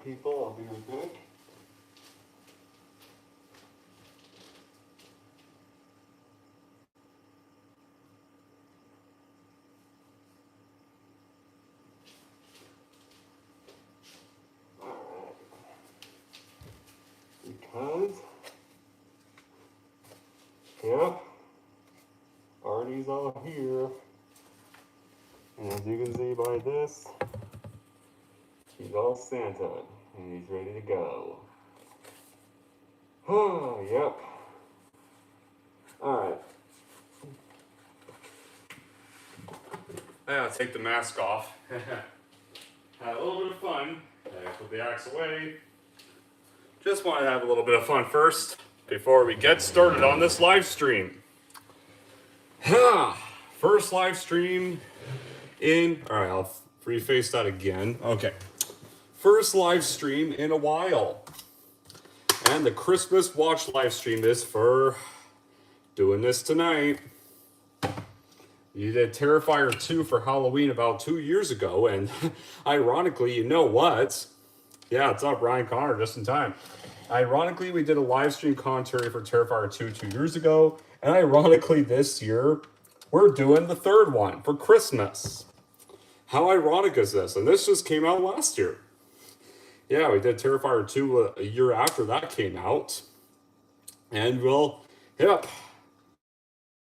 people. I'll be right back. Because, yep, Artie's all here. And as you can see by this, he's all Santa, and he's ready to go. Oh, yep. Alright. I gotta take the mask off. Had a little bit of fun. I put the axe away. Just wanted to have a little bit of fun first before we get started on this live stream. First live stream in. Alright, I'll reface that again. Okay. First live stream in a while. And the Christmas watch live stream is for doing this tonight. You did Terrifier 2 for Halloween about 2 years ago, and ironically, you know what? Yeah, it's up, Ryan Connor, just in time. Ironically, we did a live stream commentary for Terrifier 2 2 years ago, and ironically, this year, we're doing the third one for Christmas. How ironic is this? And this just came out last year. Yeah, we did Terrifier 2 a year after that came out. And we'll, yep,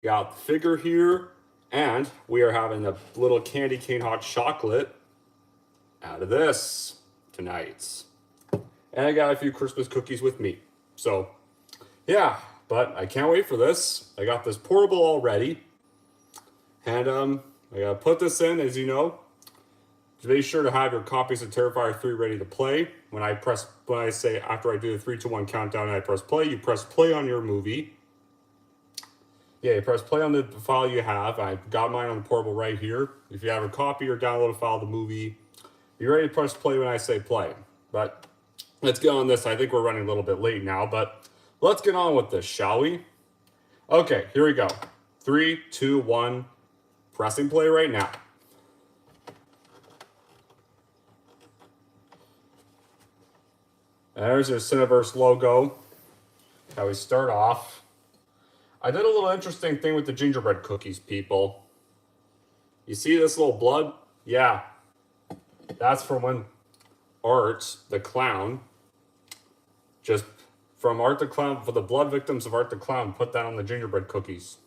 got the figure here, and we are having a little candy cane hot chocolate out of this tonight. And I got a few Christmas cookies with me. So, yeah, but I can't wait for this. I got this pourable already. And I gotta put this in, as you know. Just make sure to have your copies of Terrifier 3 ready to play. When I say after I do the 3, 2, 1 countdown and I press play, you press play on your movie. Yeah, you press play on the file you have. I got mine on the portable right here. If you have a copy or download a file of the movie, you're ready to press play when I say play. But let's get on this. I think we're running a little bit late now, but let's get on with this, shall we? Okay, here we go. 3, 2, 1, pressing play right now. There's your Cineverse logo. How we start off. I did a little interesting thing with the gingerbread cookies, people. You see this little blood? Yeah. That's from when Art the Clown, just from Art the Clown, for the blood victims of Art the Clown, put that on the gingerbread cookies.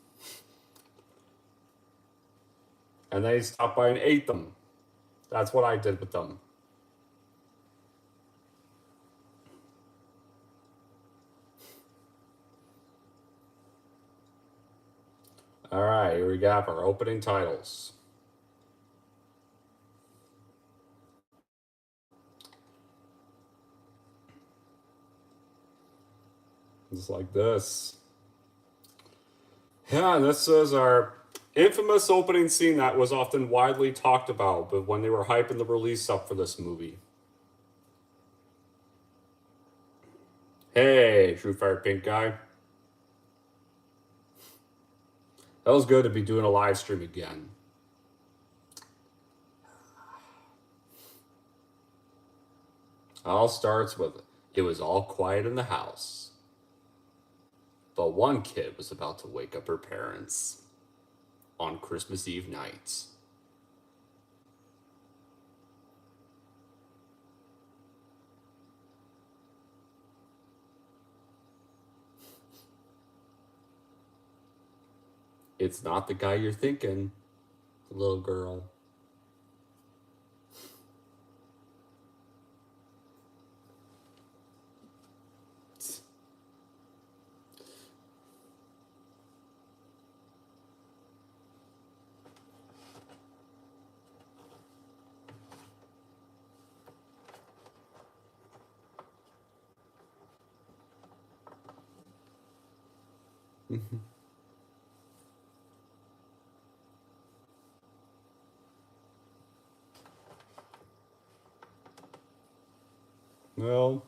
And they stopped by and ate them. That's what I did with them. All right, here we got our opening titles. Just like this. Yeah, this is our infamous opening scene that was often widely talked about, but when they were hyping the release up for this movie. Hey, True Fire Pink guy. That was good to be doing a live stream again. All starts with, it was all quiet in the house. But one kid was about to wake up her parents on Christmas Eve night. It's not the guy you're thinking, little girl. Well,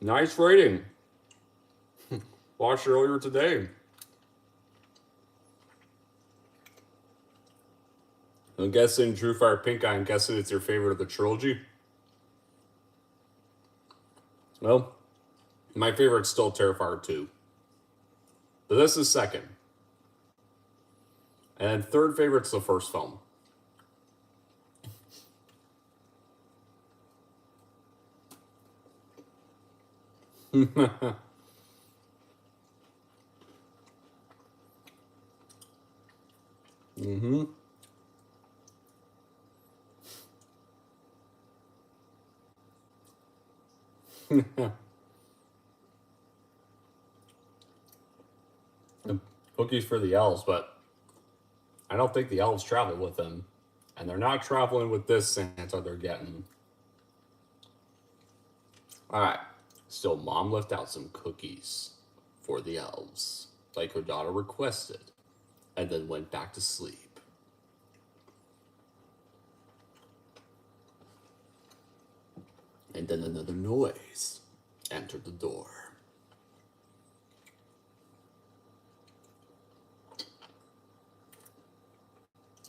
nice rating. Watched it earlier today. I'm guessing Terrifier Pink Eye, I'm guessing it's your favorite of the trilogy. Well, my favorite's still Terrifier 2. But this is second. And third favorite's the first film. Mm-hmm. Cookies for the elves, but I don't think the elves travel with them. And they're not traveling with this Santa they're getting. Alright, so Mom left out some cookies for the elves, like her daughter requested, and then went back to sleep. And then another noise entered the door.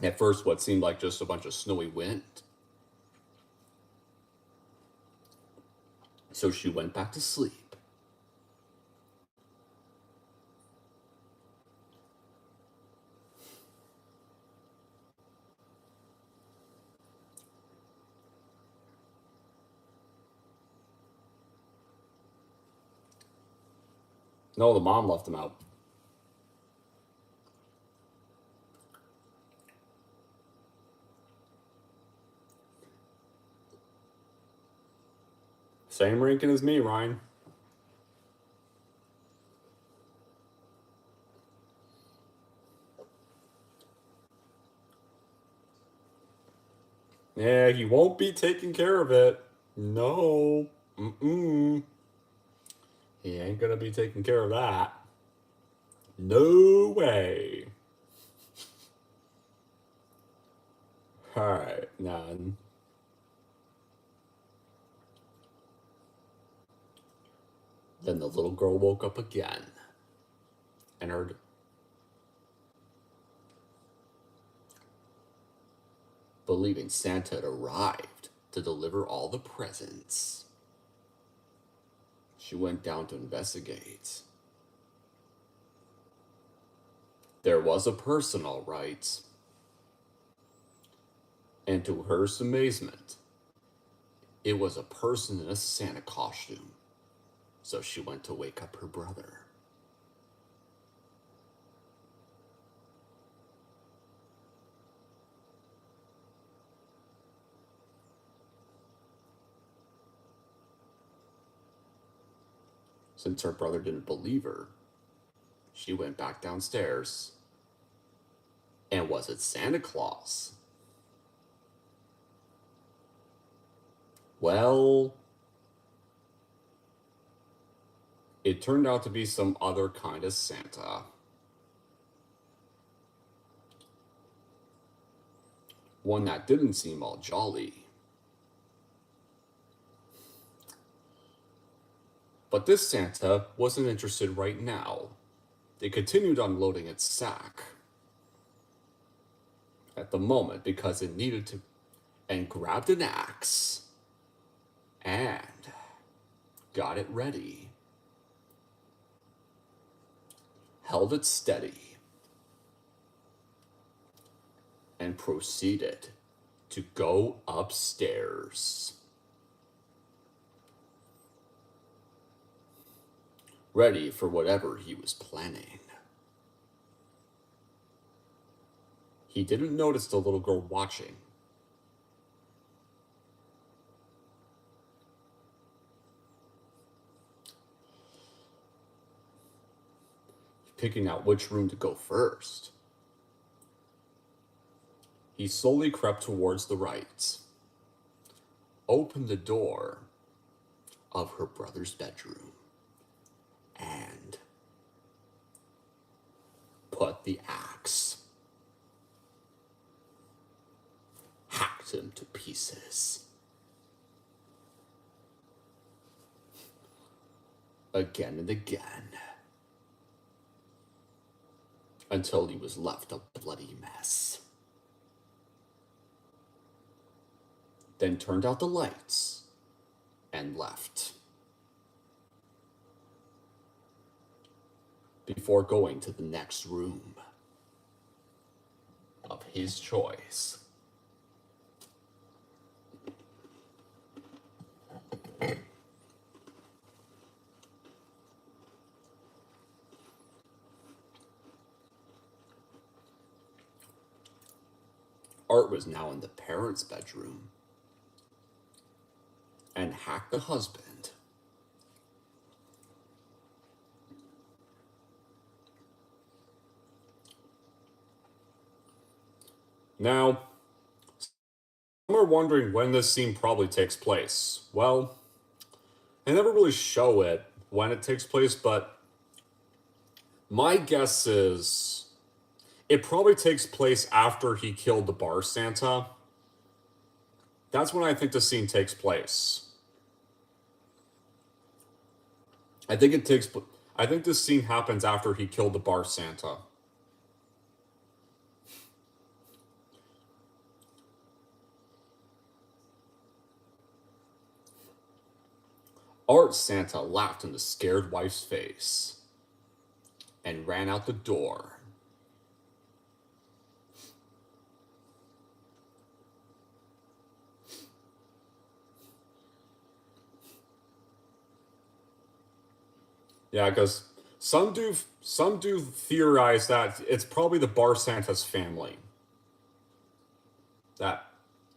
At first, what seemed like just a bunch of snowy wind. So she went back to sleep. No, the mom left them out. Same ranking as me, Ryan. Yeah, he won't be taking care of it. No. Mm-mm. He ain't gonna be taking care of that. No way. Alright, none. Then the little girl woke up again and heard believing Santa had arrived to deliver all the presents. She went down to investigate. There was a person, all right. And to her amazement, it was a person in a Santa costume. So she went to wake up her brother. Since her brother didn't believe her, she went back downstairs. And was it Santa Claus? Well, it turned out to be some other kind of Santa. One that didn't seem all jolly. But this Santa wasn't interested right now. It continued unloading its sack at the moment because it needed to, and grabbed an axe and got it ready. Held it steady and proceeded to go upstairs. Ready for whatever he was planning. He didn't notice the little girl watching. Picking out which room to go first. He slowly crept towards the right, opened the door of her brother's bedroom, and put the axe. Hacked him to pieces. Again and again. until he was left a bloody mess. Then turned out the lights and left. Before going to the next room of his choice. Art was now in the parents' bedroom and hacked the husband. Now, some are wondering when this scene probably takes place. Well, they never really show it when it takes place, but my guess is it probably takes place after he killed the bar Santa. That's when I think the scene takes place. I think this scene happens after he killed the bar Santa. Art Santa laughed in the scared wife's face and ran out the door. Yeah, because some do theorize that it's probably the bar Santa's family. That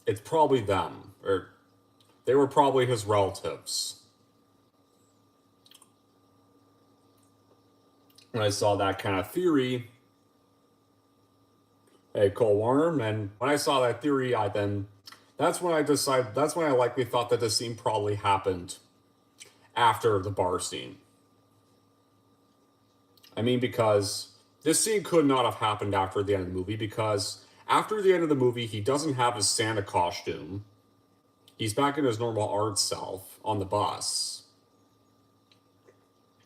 it's probably them, or they were probably his relatives. When I saw that kind of theory, hey, Cole Warner, and when I saw that theory, that's when I likely thought that the scene probably happened after the bar scene. I mean, because this scene could not have happened after the end of the movie, because after the end of the movie, he doesn't have his Santa costume. He's back in his normal art self on the bus.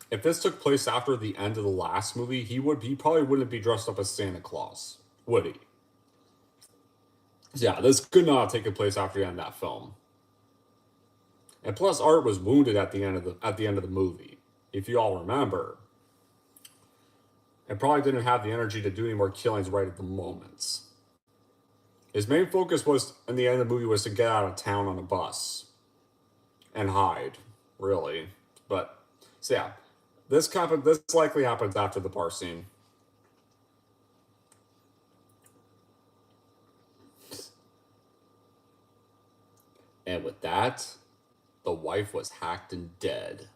If this took place after the end of the last movie, he probably wouldn't be dressed up as Santa Claus, would he? Yeah, this could not have taken place after the end of that film. And plus, Art was wounded at the end of the movie, if you all remember. And probably didn't have the energy to do any more killings right at the moment. His main focus was, in the end of the movie, was to get out of town on a bus. And hide, really. But, so yeah. This likely happens after the bar scene. And with that, the wife was hacked and dead.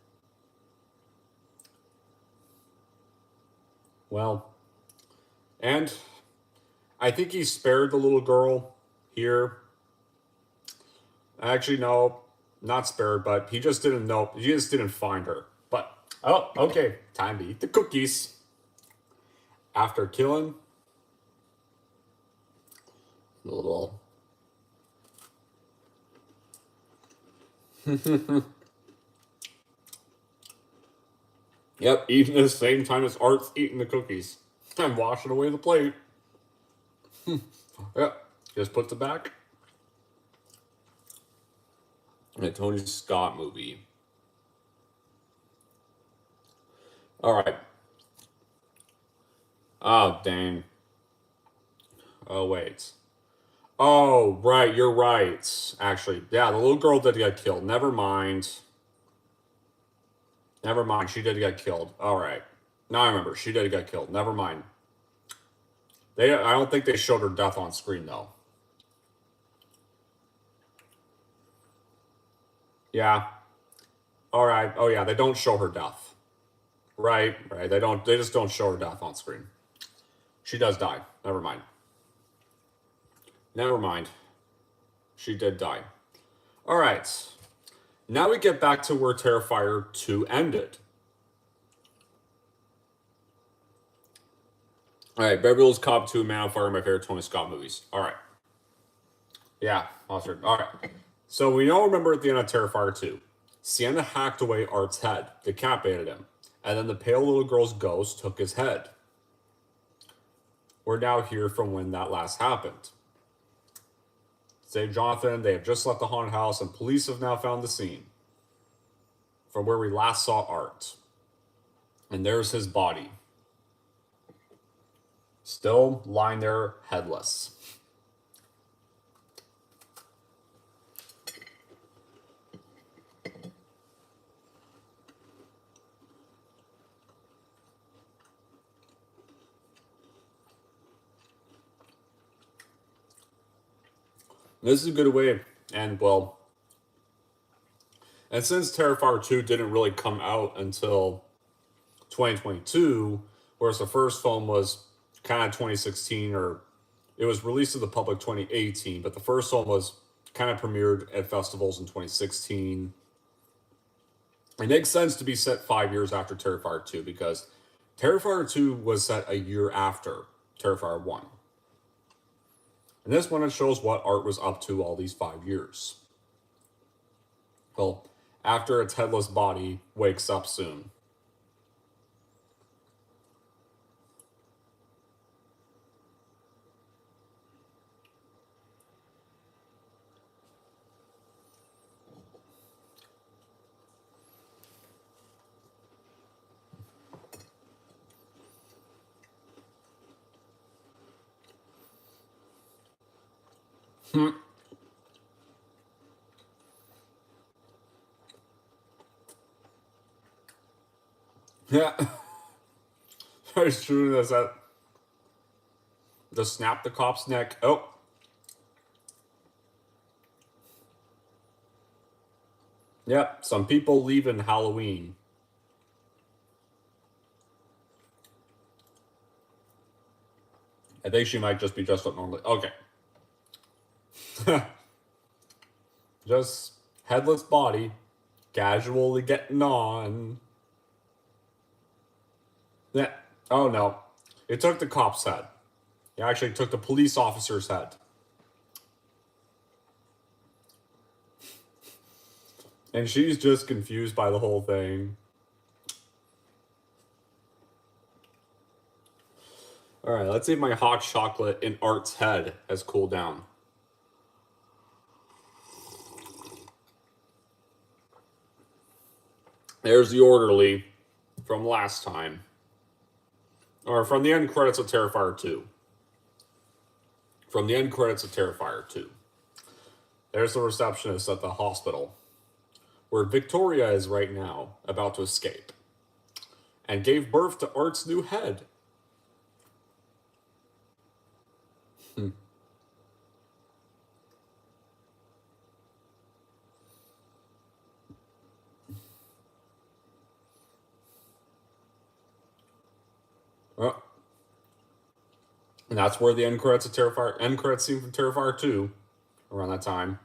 Well, and I think he spared the little girl here. Actually, no, not spared, but he just didn't know. He just didn't find her. But, oh, okay, time to eat the cookies. After killing the little... Yep, eating at the same time as Art's eating the cookies. I'm washing away the plate. Yep, just puts it back. A Tony Scott movie. All right. Oh, dang. Oh, wait. Oh, right, you're right. Actually, yeah, the little girl did get killed. Never mind. Never mind, she did get killed. All right. Now I remember, she did get killed. Never mind. I don't think they showed her death on screen, though. Yeah. All right. Oh, yeah, they don't show her death. Right. They just don't show her death on screen. She does die. Never mind. Never mind. She did die. All right. Now we get back to where Terrifier 2 ended. All right, Beverly Hills Cop 2, Man on Fire, my favorite Tony Scott movies. All right. Yeah, awesome. All right. So we all remember at the end of Terrifier 2, Sienna hacked away Art's head, decapitated him, and then the pale little girl's ghost took his head. we're now here from when that last happened. Say Jonathan, they have just left the haunted house and police have now found the scene from where we last saw Art. And there's his body. Still lying there headless. This is a good way, and well, and since Terrifier 2 didn't really come out until 2022, whereas the first film was kind of 2016, or it was released to the public 2018, but the first film was kind of premiered at festivals in 2016. It makes sense to be set 5 years after Terrifier 2 because Terrifier 2 was set a year after Terrifier 1. And this one, it shows what Art was up to all these 5 years. Well, after its headless body wakes up soon. Yeah. Very true. That's that. Just snap the cop's neck. Oh. Yep. Some people leaving Halloween. I think she might just be dressed up normally. Okay. Just headless body. Casually getting on. Yeah. Oh no. It took the cop's head. It actually took the police officer's head. And she's just confused by the whole thing. Alright, let's see if my hot chocolate in Art's head has cooled down. There's the orderly from last time. Or from the end credits of Terrifier 2. From the end credits of Terrifier 2. There's the receptionist at the hospital, where Victoria is right now, about to escape, and gave birth to Art's new head. Oh. And that's where the end credits scene from Terrifier 2, around that time.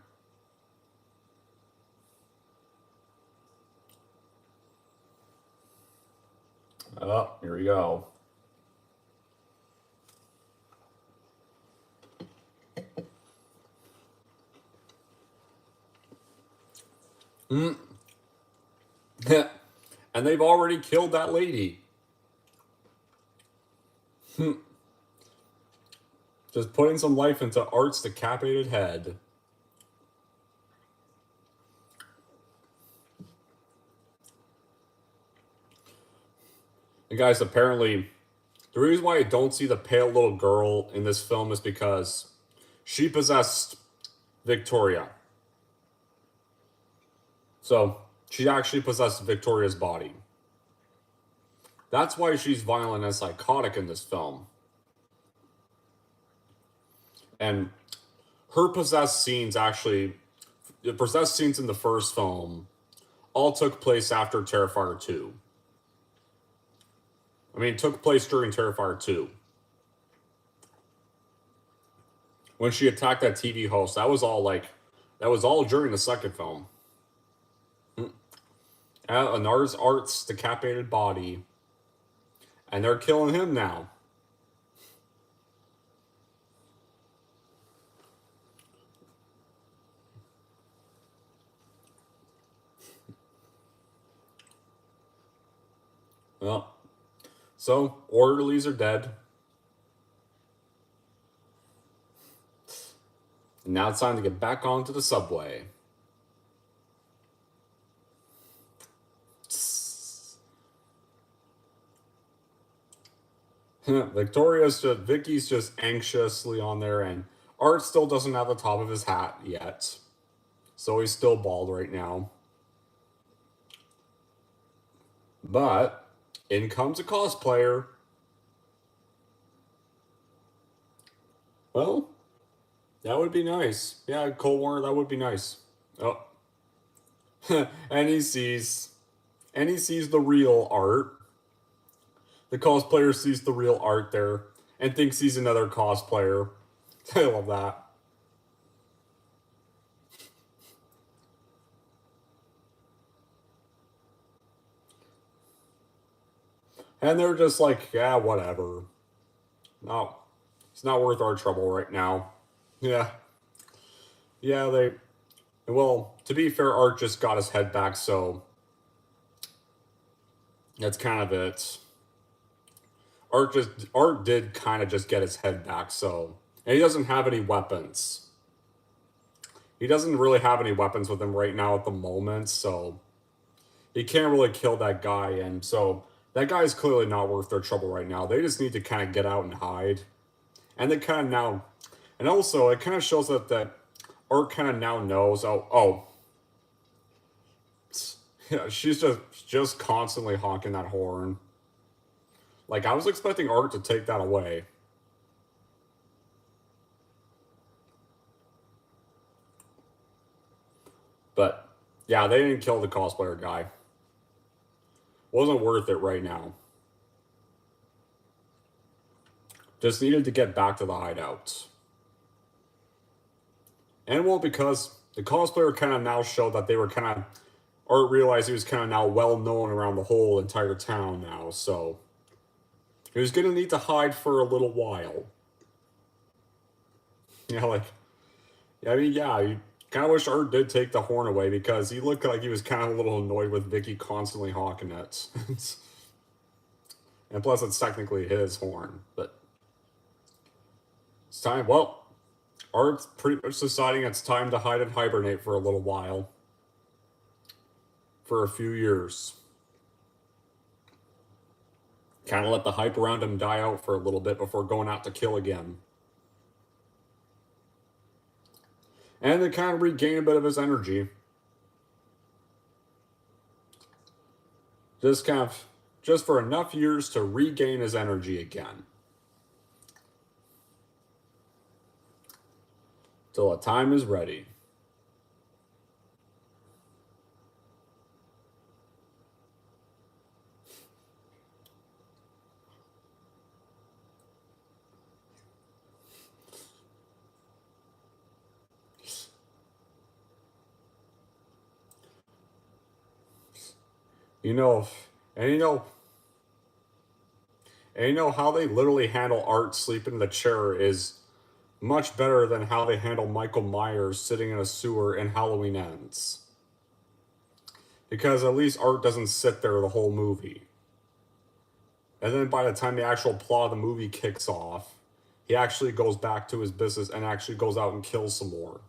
Oh, here we go. And they've already killed that lady. Just putting some life into Art's decapitated head. And guys, apparently, the reason why I don't see the pale little girl in this film is because she possessed Victoria. So, she actually possessed Victoria's body. That's why she's violent and psychotic in this film. And her possessed scenes the possessed scenes in the first film all took place after Terrifier 2. I mean, it took place during Terrifier 2. When she attacked that TV host, that was all during the second film. Art's decapitated body. And they're killing him now. Well, so orderlies are dead. And now it's time to get back onto the subway. Vicky's just anxiously on there, and Art still doesn't have the top of his hat yet. So he's still bald right now. But in comes a cosplayer. Well, that would be nice. Yeah, Cold War, that would be nice. Oh. and he sees the real Art. The cosplayer sees the real Art there and thinks he's another cosplayer. I love that. And they're just like, yeah, whatever. No, it's not worth our trouble right now. Yeah. Yeah, well, to be fair, Art just got his head back, so that's kind of it. Art did kind of just get his head back, so, and he doesn't have any weapons. He doesn't really have any weapons with him right now at the moment, so he can't really kill that guy, and so that guy's clearly not worth their trouble right now. They just need to kind of get out and hide. And they kind of now, and also it kind of shows that Art kind of now knows, yeah, she's just constantly honking that horn. Like, I was expecting Art to take that away. But, yeah, they didn't kill the cosplayer guy. Wasn't worth it right now. Just needed to get back to the hideout. And, well, because the cosplayer kind of now showed that they were kind of... Art realized he was kind of now well-known around the whole entire town now, so... He was going to need to hide for a little while. Yeah, like... I mean, yeah, you kind of wish Art did take the horn away, because he looked like he was kind of a little annoyed with Vicky constantly hawking it. And plus, it's technically his horn, but... It's time, well... Art's pretty much deciding it's time to hide and hibernate for a little while. For a few years. Kind of let the hype around him die out for a little bit before going out to kill again. And to kind of regain a bit of his energy. Just for enough years to regain his energy again. Till the time is ready. You know how they literally handle Art sleeping in the chair is much better than how they handle Michael Myers sitting in a sewer in Halloween Ends. Because at least Art doesn't sit there the whole movie. And then by the time the actual plot of the movie kicks off, he actually goes back to his business and actually goes out and kills some more.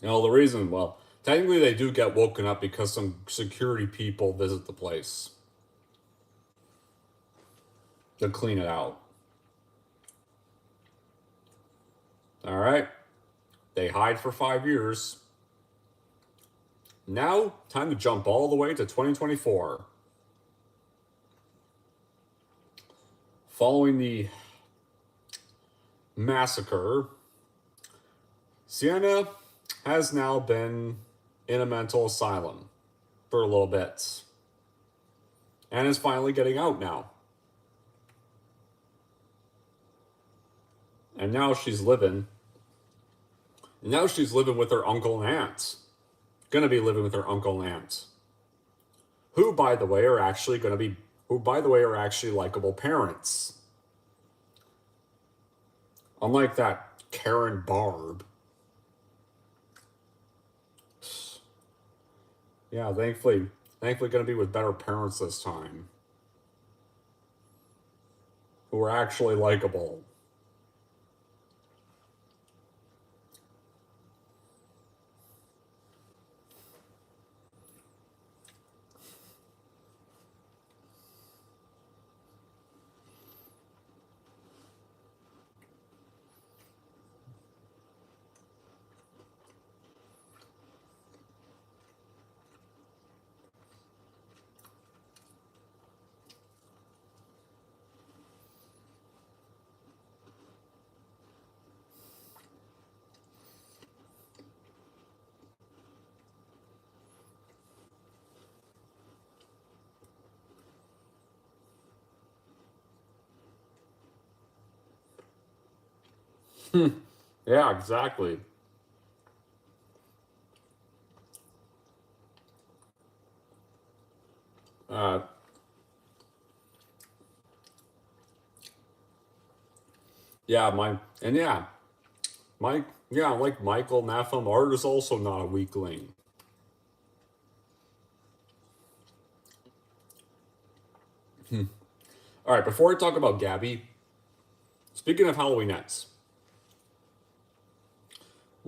The reason, technically they do get woken up because some security people visit the place to clean it out. Alright. They hide for 5 years. Now, time to jump all the way to 2024. Following the massacre Sienna has now been in a mental asylum for a little bit and is finally getting out now. And now she's living with her uncle and aunt. Gonna be living with her uncle and aunt. Who, by the way, are actually likable parents. Unlike that Karen Barb. Yeah, thankfully gonna be with better parents this time. Who are actually likable. Yeah, exactly. Uh, yeah, like Michael Natham, Art is also not a weakling. All right, before I talk about Gabby, speaking of Halloweenettes,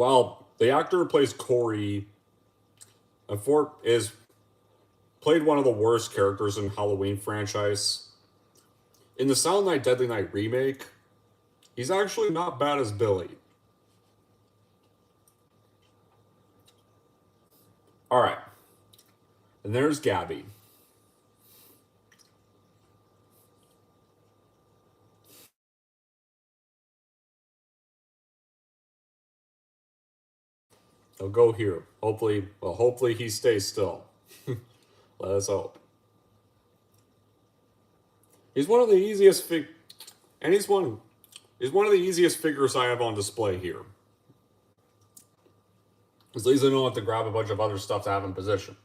well, the actor who plays Corey is played one of the worst characters in Halloween franchise. In the Silent Night, Deadly Night remake, he's actually not bad as Billy. All right, and there's Gabby. He'll go here. Hopefully he stays still. Let us hope. He's one of the easiest he's one of the easiest figures I have on display here. At least I don't have to grab a bunch of other stuff to have him positioned.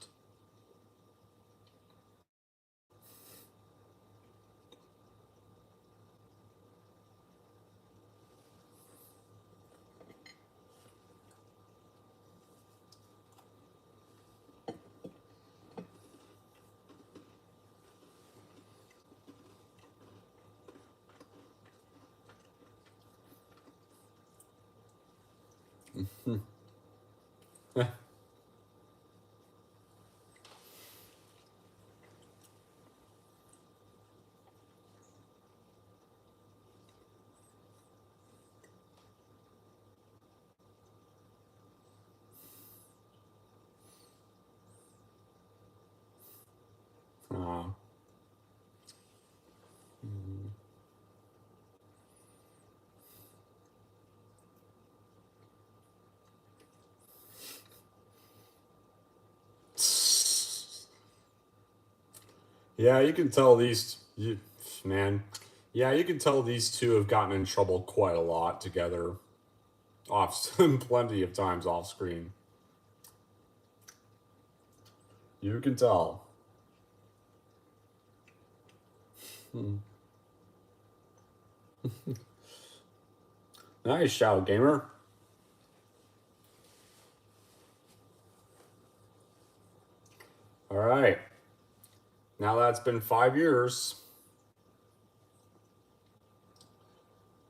uh, yeah, you can tell Yeah, you can tell these two have gotten in trouble quite a lot together. Plenty of times off screen. You can tell. Nice shout, gamer. All right. Now that's been 5 years.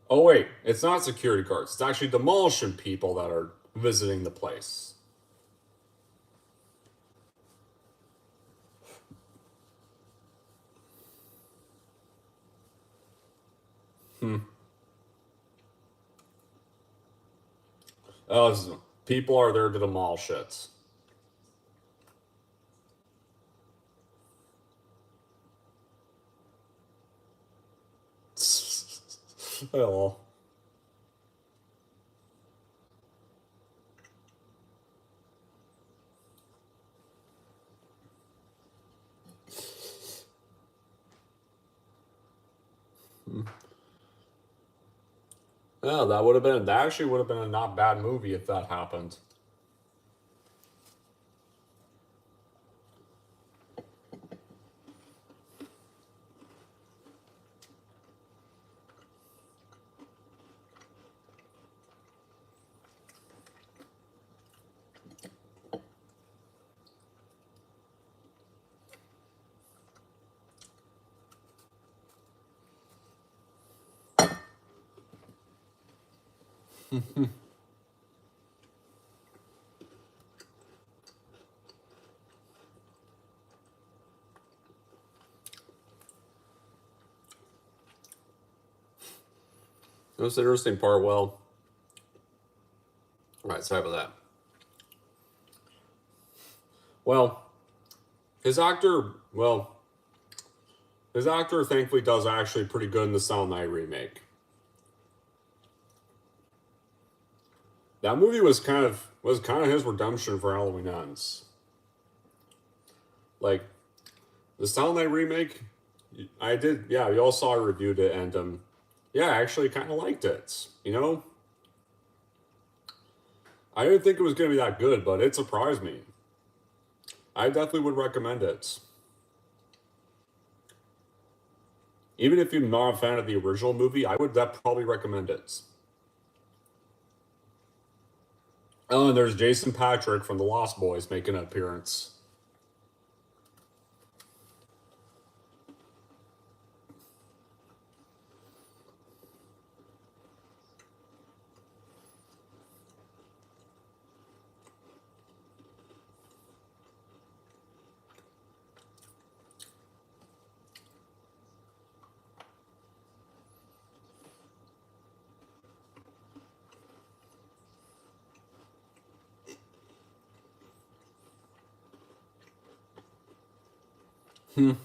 Oh wait, it's not security guards. It's actually demolition people that are visiting the place. People are there to demolish it. Well, Yeah, that actually would have been a not bad movie if that happened. That's the interesting part. Well, all right, sorry about that. Well, his actor, thankfully does actually pretty good in the Silent Night remake. That movie was kind of his redemption for Halloween Ends. Like the Silent Night remake, I did. Yeah, we all saw I reviewed it, and yeah, I actually kind of liked it. You know, I didn't think it was going to be that good, but it surprised me. I definitely would recommend it. Even if you're not a fan of the original movie, I would probably recommend it. Oh, and there's Jason Patrick from The Lost Boys making an appearance. And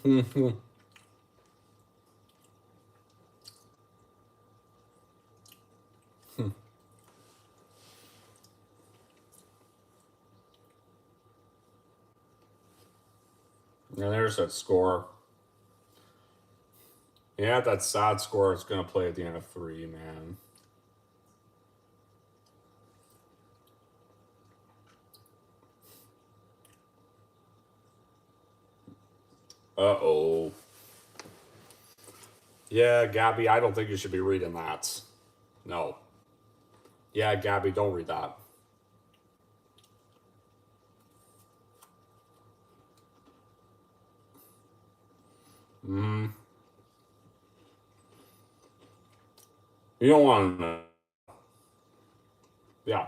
there's that score. Yeah, that sad score it's going to play at the end of 3, man. Uh-oh. Yeah, Gabby, I don't think you should be reading that. No. Yeah, Gabby, don't read that. Hmm. You don't want to. Yeah.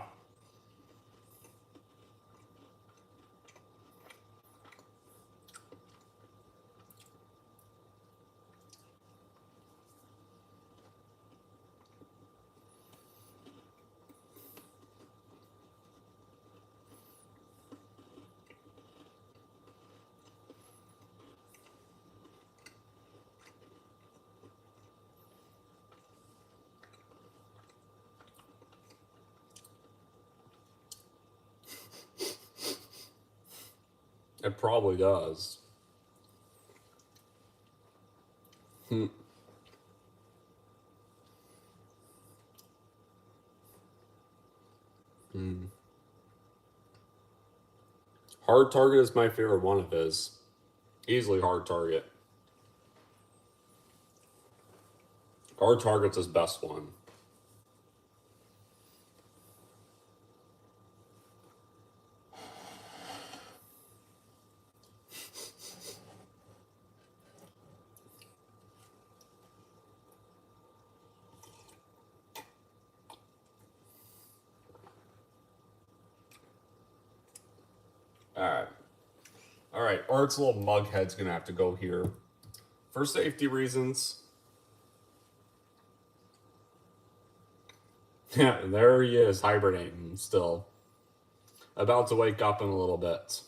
It probably does. Hmm. Hmm. Hard Target is my favorite one of his. Easily Hard Target. Hard Target's his best one. Alright. Alright, Art's little mughead's gonna have to go here. For safety reasons. Yeah, there he is, hibernating still. About to wake up in a little bit.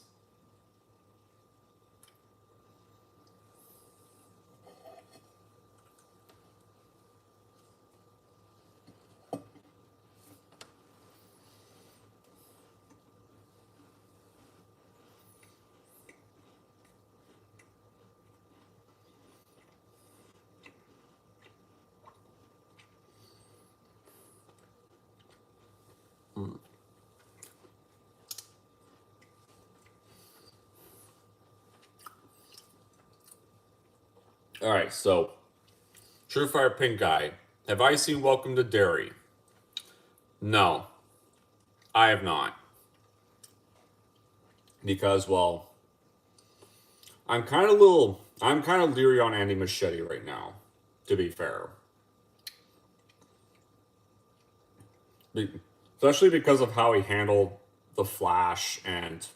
All right, so Terrifier Pink Guy. Have I seen Welcome to Derry? No, I have not. Because, well, I'm kind of leery on Andy Machete right now, to be fair. Especially because of how he handled the Flash and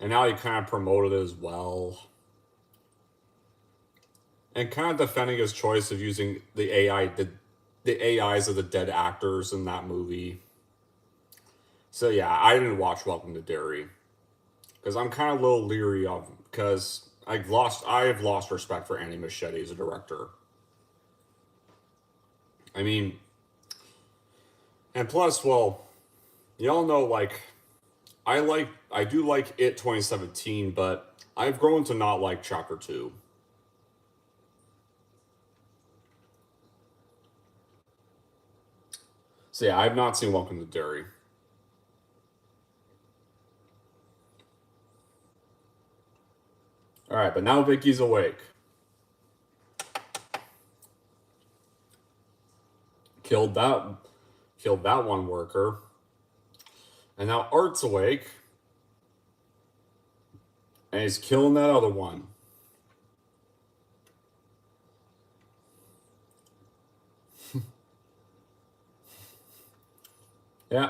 how he kind of promoted it as well. And kind of defending his choice of using the AIs of the dead actors in that movie. So yeah, I didn't watch Welcome to Derry because I'm kind of a little leery of because I have lost respect for Andy Machete as a director. I mean, and plus, well, y'all know I do like It 2017, but I've grown to not like Chapter 2. So yeah, I've not seen Welcome to Derry. All right, but now Vicky's awake. Killed that one worker. And now Art's awake. And he's killing that other one. Yeah.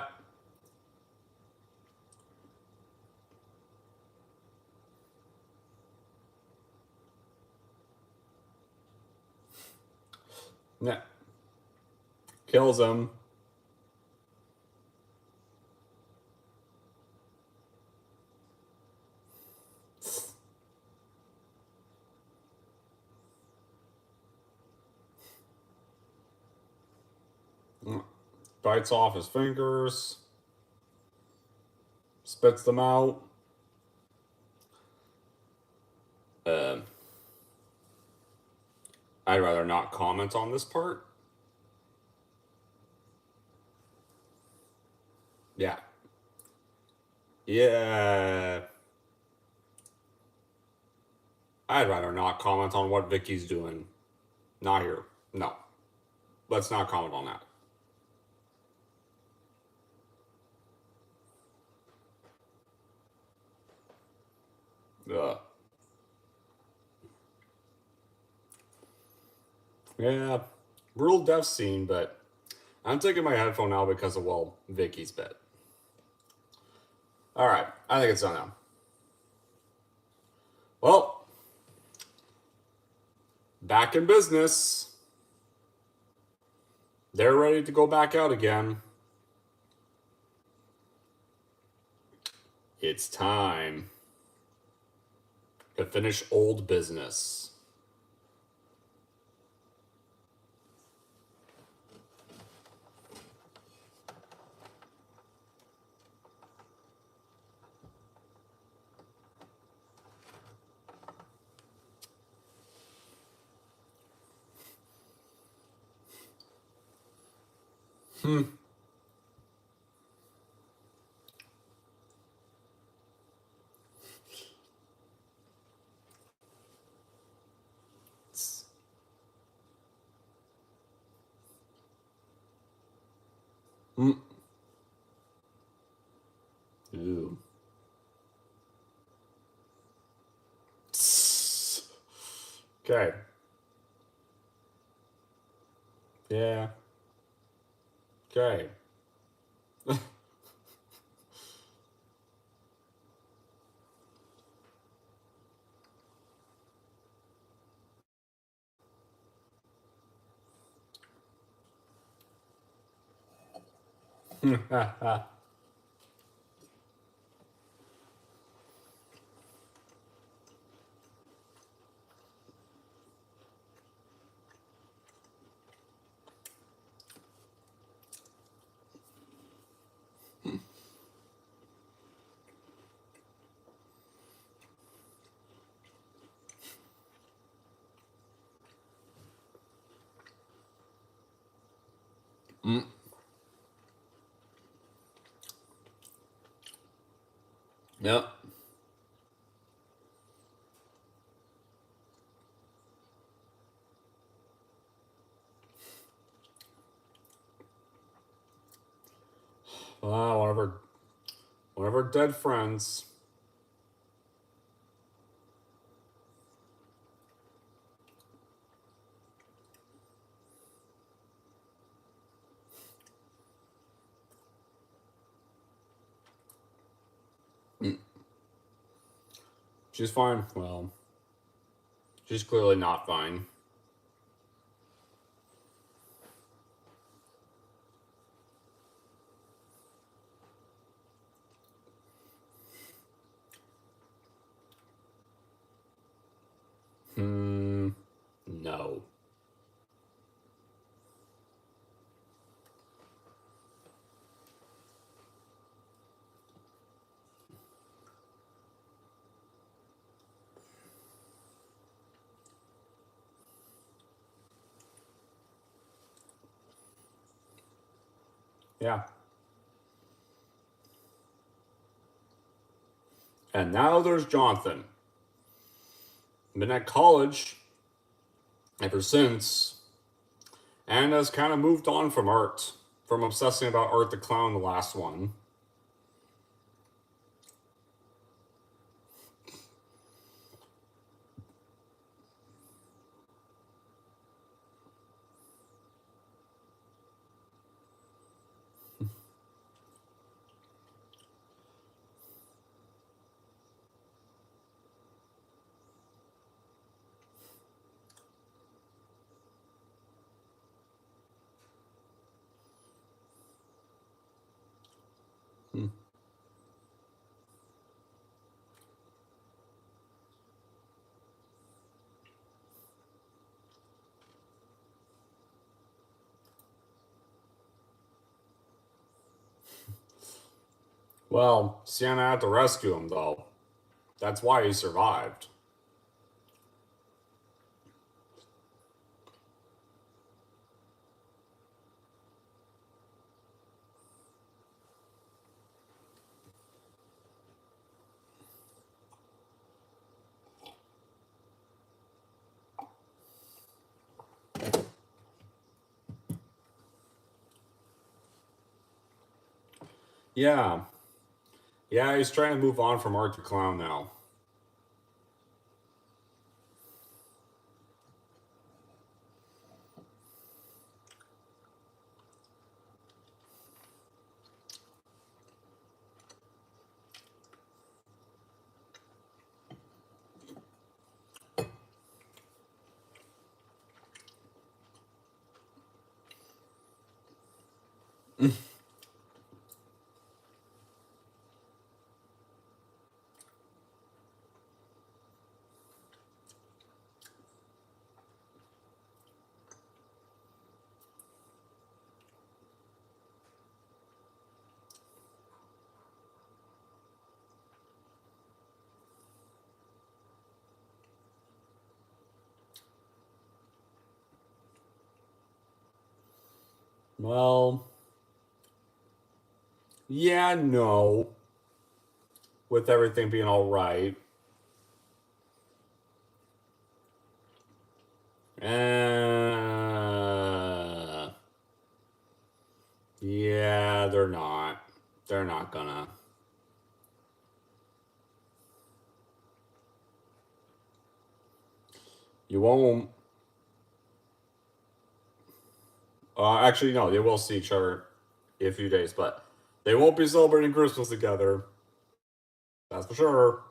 Yeah. Kills him. Bites off his fingers. Spits them out. I'd rather not comment on this part. Yeah. Yeah. I'd rather not comment on what Vicky's doing. Not here. No. Let's not comment on that. Ugh. Yeah. Brutal death scene, but I'm taking my headphone out because of, well, Vicky's bit. Alright. I think it's done now. Well, back in business. They're ready to go back out again. It's time to finish old business. Ooh. Okay. Yeah. Okay. Yep. one of our dead friends. She's fine. Well, she's clearly not fine. No. Yeah. And now there's Jonathan. Been at college ever since, and has kind of moved on from art, from obsessing about Art the Clown, the last one. Well, Sienna had to rescue him, though. That's why he survived. Yeah. Yeah, he's trying to move on from Art the Clown now. Well, yeah, no. With everything being all right. Yeah, they're not. They're not gonna. You won't. Actually, no, they will see each other in a few days, but they won't be celebrating Christmas together. That's for sure.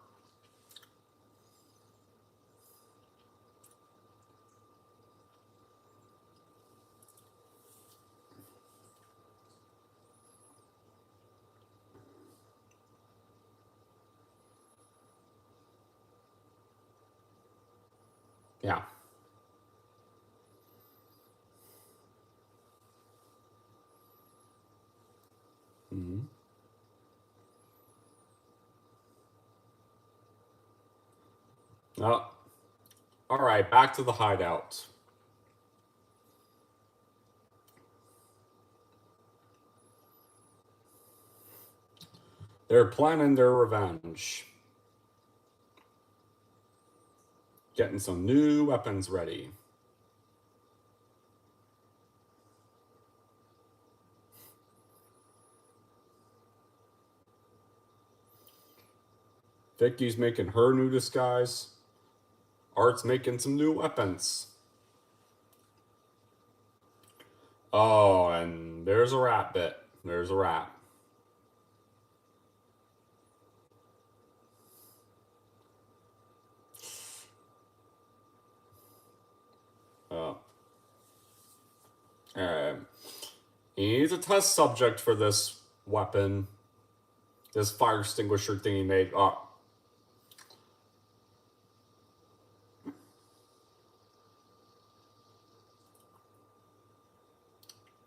Yeah. Mm-hmm. Oh, all right, back to the hideout. They're planning their revenge. Getting some new weapons ready. Vicky's making her new disguise. Art's making some new weapons. Oh, and there's a rat bit. There's a rat. He needs a test subject for this weapon. This fire extinguisher thing he made. Oh.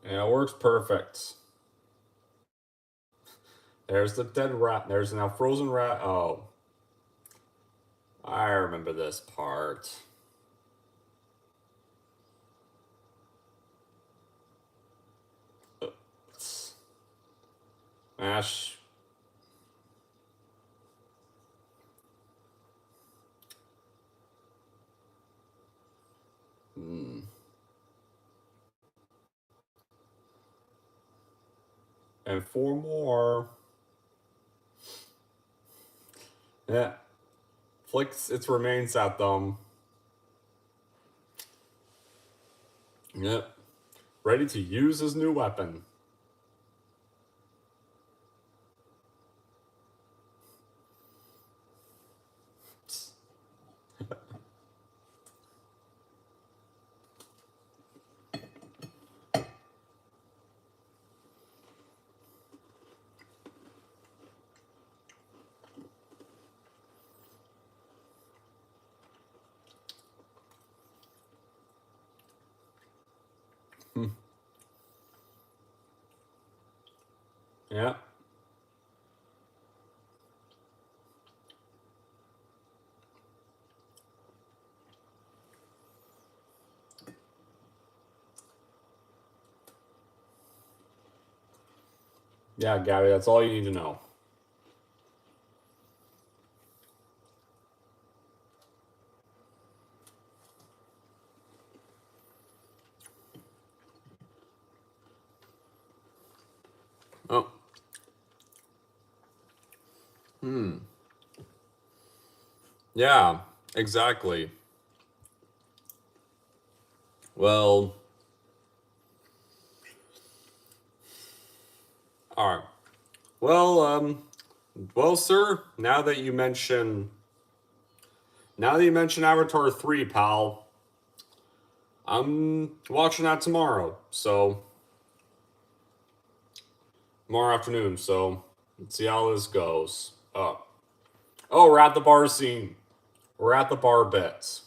Yeah, it works perfect. There's the dead rat. There's now frozen rat. Oh. I remember this part. Mash. And 4 more. Yeah. Flicks its remains at them. Yep. Ready to use his new weapon. Yeah. Yeah, Gabby, that's all you need to know. Oh. Yeah, exactly. Well, all right. Well, sir, now that you mention Avatar 3, pal, I'm watching that tomorrow. So tomorrow afternoon. So let's see how this goes. Oh, we're at the bar scene. We're at the bar bits.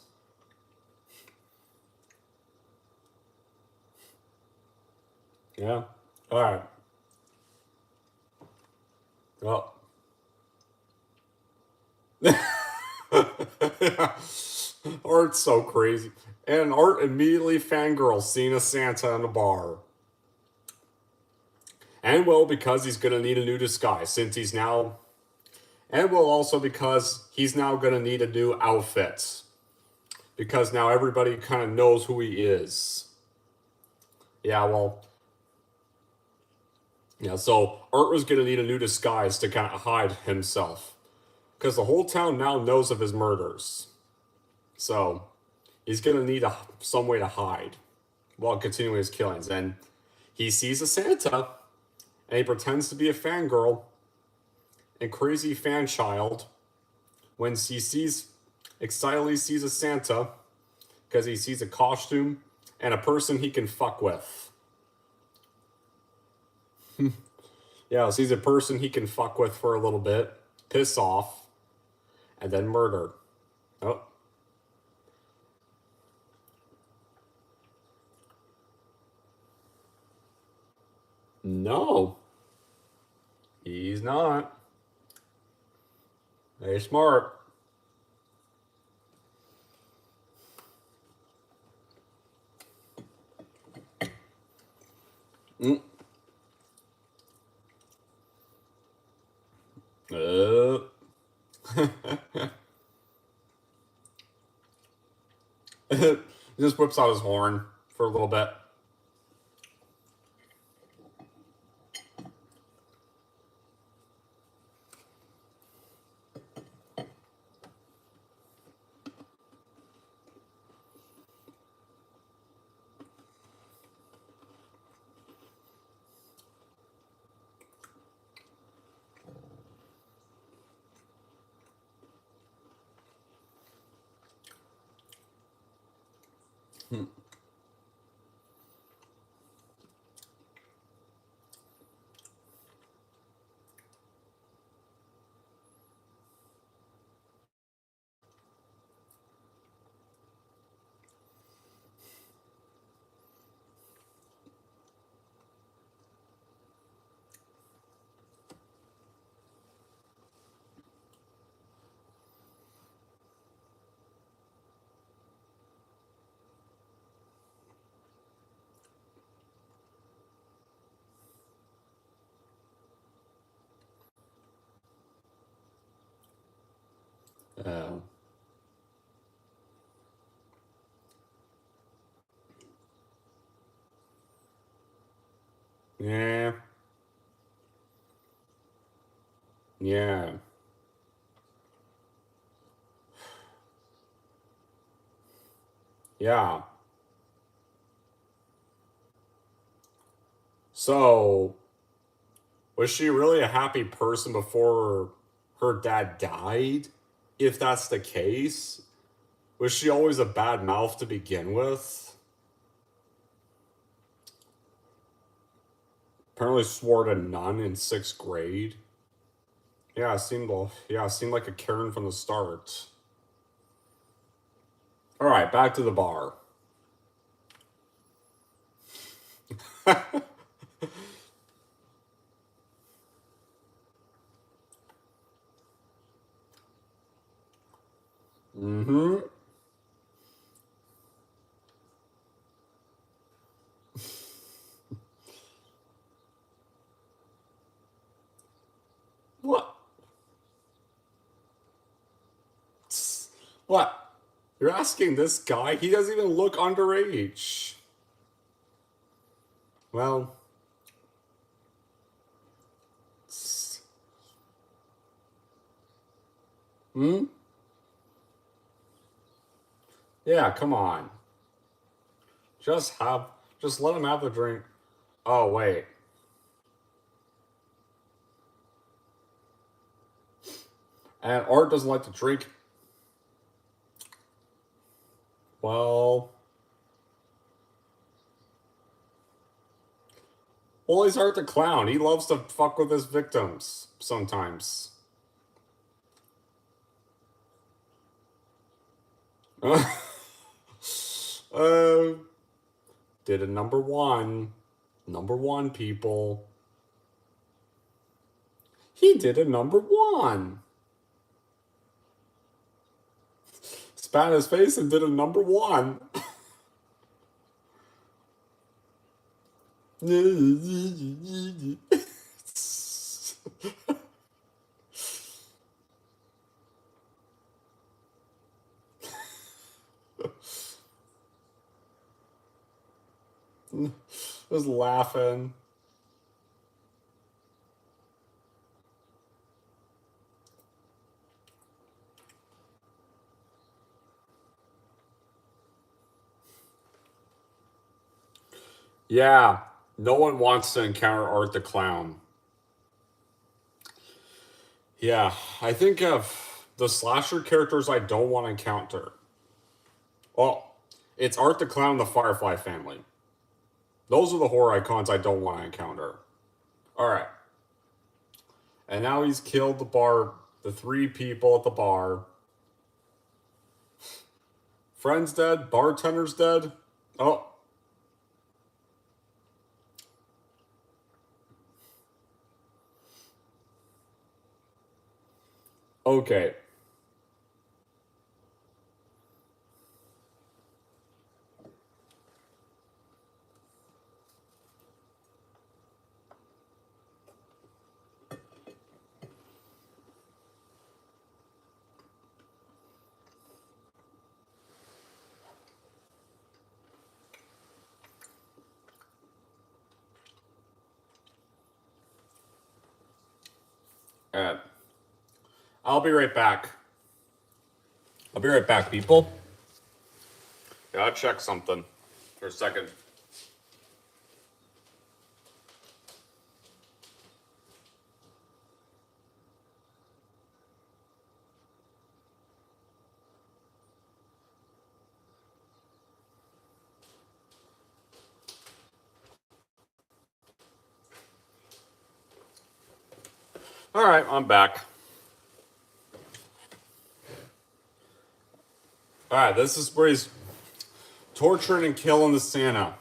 Yeah. All right. Well. Art's so crazy. And Art immediately fangirls seeing a Santa in a bar. And well, because he's going to need a new disguise since he's now... And well, also because he's now going to need a new outfit. Because now everybody kind of knows who he is. Yeah, well... Yeah, so Art was going to need a new disguise to kind of hide himself. Because the whole town now knows of his murders. So, he's going to need some way to hide while continuing his killings. And he sees a Santa, and he pretends to be a fangirl and crazy fan child when he excitedly sees a Santa because he sees a costume and a person he can fuck with. Yeah, sees a person he can fuck with for a little bit, piss off, and then murder. Oh. No. He's not. They're smart. Mm. He just whips out his horn for a little bit. Oh. Yeah. Yeah. Yeah. So, was she really a happy person before her dad died? If that's the case, was she always a bad mouth to begin with? Apparently swore to none in 6th grade. Yeah, it seemed like a Karen from the start. All right, back to the bar. Mm-hmm. What? What? You're asking this guy? He doesn't even look underage. Well, hmm? Yeah, come on. Just have, just let him have the drink. Oh, wait. And Art doesn't like to drink. Well, he's Art the Clown. He loves to fuck with his victims sometimes. uh, did a number one. Number one, people. He did a number one. Spat in his face and did a number one. Just laughing. Yeah, no one wants to encounter Art the Clown. Yeah, I think of the slasher characters I don't want to encounter. Well, it's Art the Clown and the Firefly family. Those are the horror icons I don't want to encounter. Alright. And now he's killed the 3 people at the bar. Friend's dead, bartender's dead. Oh. Okay. I'll be right back. I'll be right back, people. Yeah, I'll check something for a second. All right, I'm back. All right, this is where he's torturing and killing the Santa.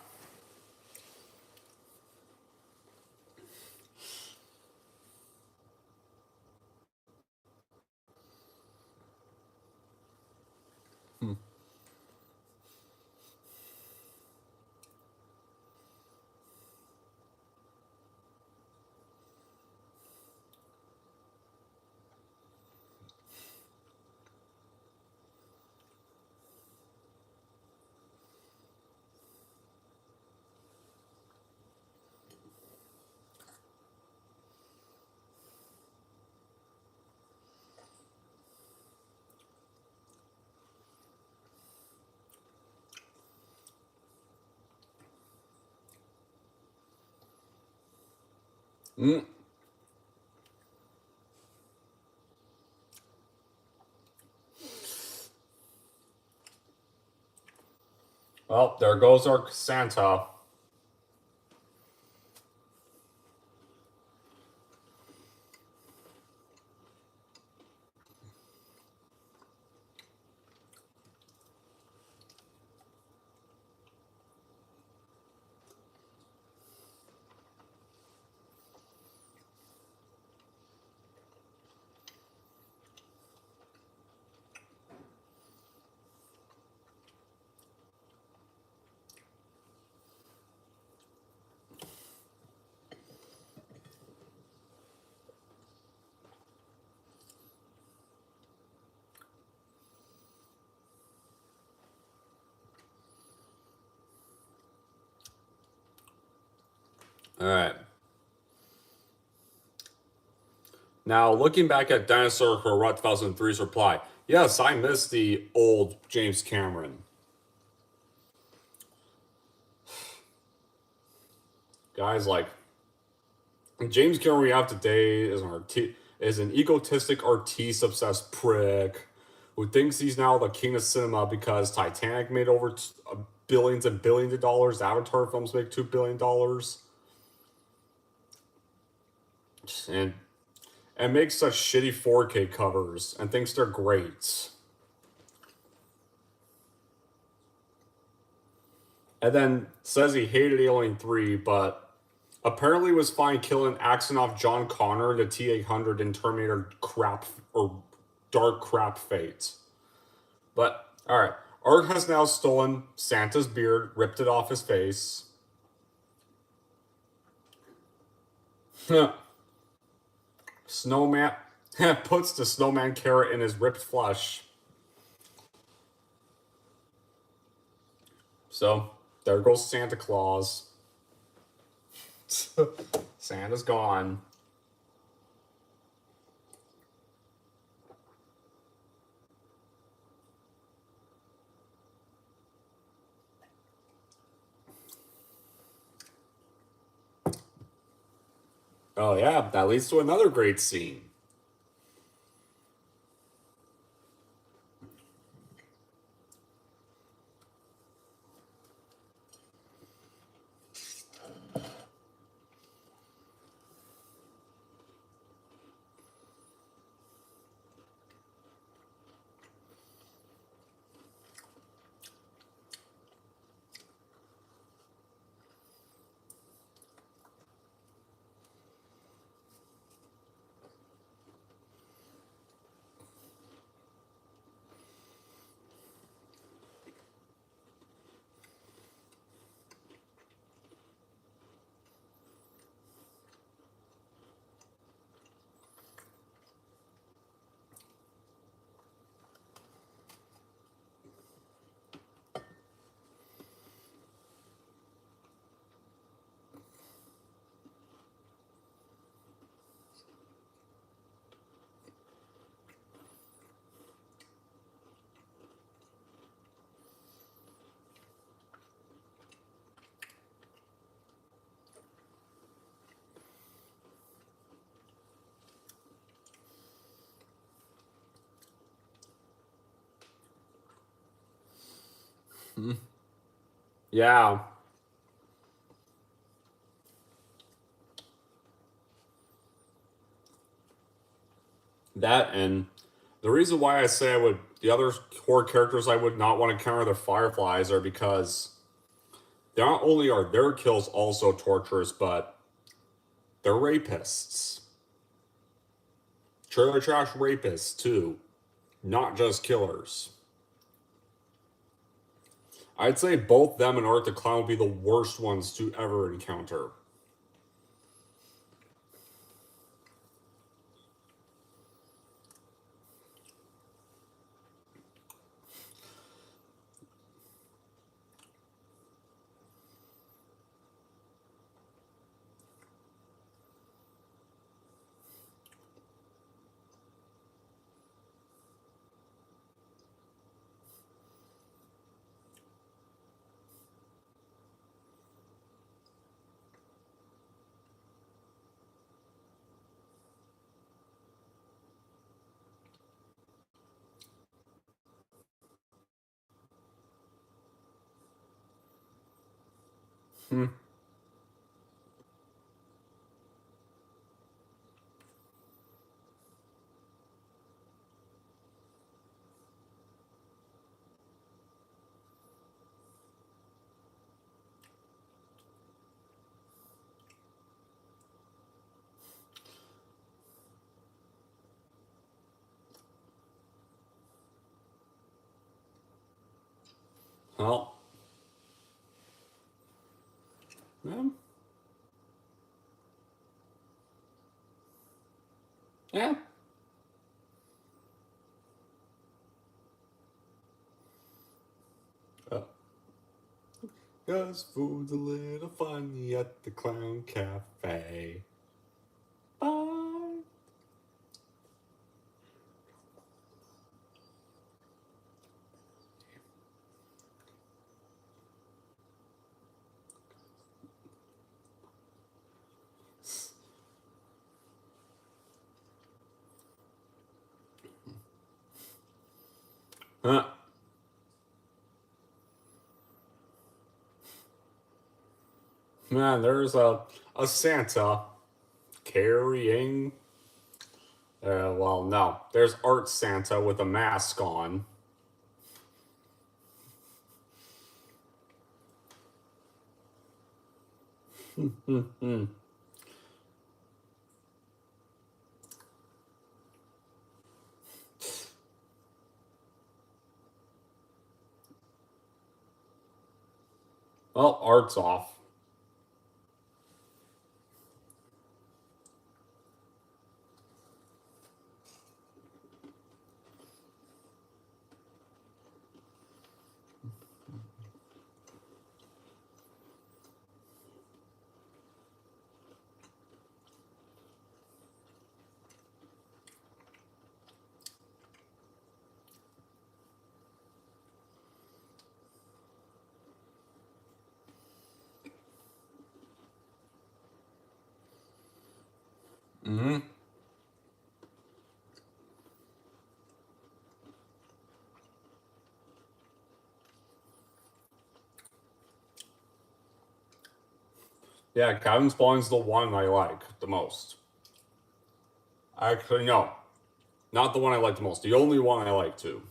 Mm. Well, there goes our Santa. All right. Now, looking back at Dinosaur Correct 2003's reply, yes, I miss the old James Cameron. Guys, like, James Cameron we have today is an egotistic, artiste-obsessed prick who thinks he's now the king of cinema because Titanic made over billions and billions of dollars. Avatar films make $2 billion. And makes such shitty 4K covers and thinks they're great. And then says he hated Alien 3, but apparently was fine killing Axonoff John Connor, the T-800 in Terminator crap or Dark Crap Fate. But, alright. Art has now stolen Santa's beard, ripped it off his face. Snowman puts the snowman carrot in his ripped flesh. So, there goes Santa Claus. Santa's gone. Oh yeah, that leads to another great scene. Yeah. That, and the reason why I say the other horror characters I would not want to counter the Fireflies are because not only are their kills also torturous, but they're rapists. Trailer trash rapists, too. Not just killers. I'd say both them and Art the Clown would be the worst ones to ever encounter. Hmm. Well, yeah. Yeah. Uh, 'Cause food's a little funny at the Clown Cafe. Bye. Huh. Man, there's a Santa carrying. Well, no. There's Art Santa with a mask on. Well, Art's off. Mm-hmm. Yeah, Cabin Spawn's the one I like the most. Actually, no. Not the one I like the most. The only one I like too.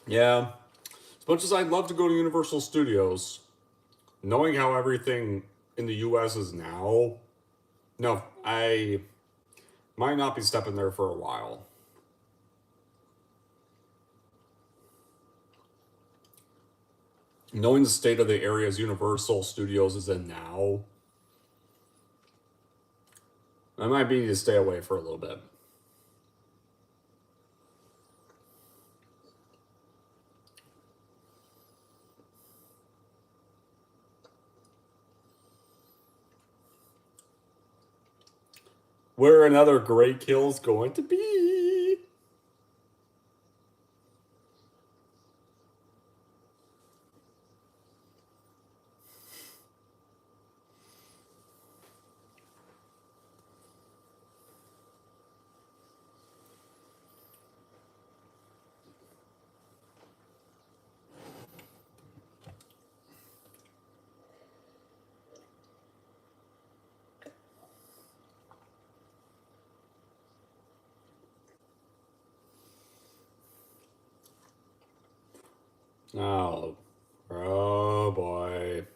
Yeah. As much as I'd love to go to Universal Studios, knowing how everything in the US is now, no, I might not be stepping there for a while. Knowing the state of the areas Universal Studios is in now, I might be to stay away for a little bit. Where another great kill is going to be. Oh. Oh boy.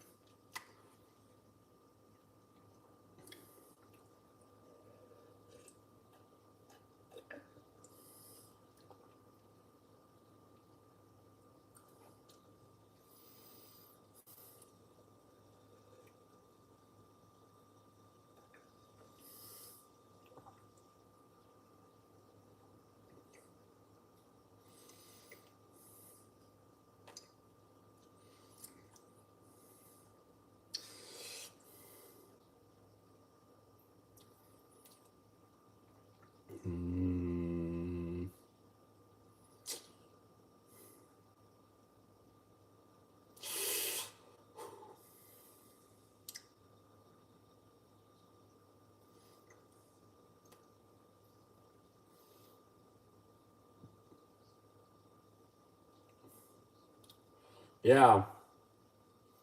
Yeah.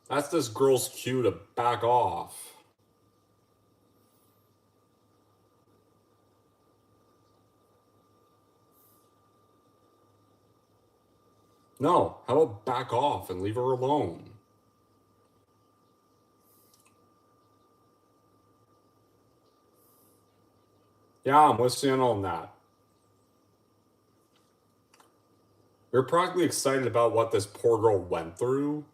That's this girl's cue to back off. No, how about back off and leave her alone? Yeah, I'm listening on that. You're practically excited about what this poor girl went through?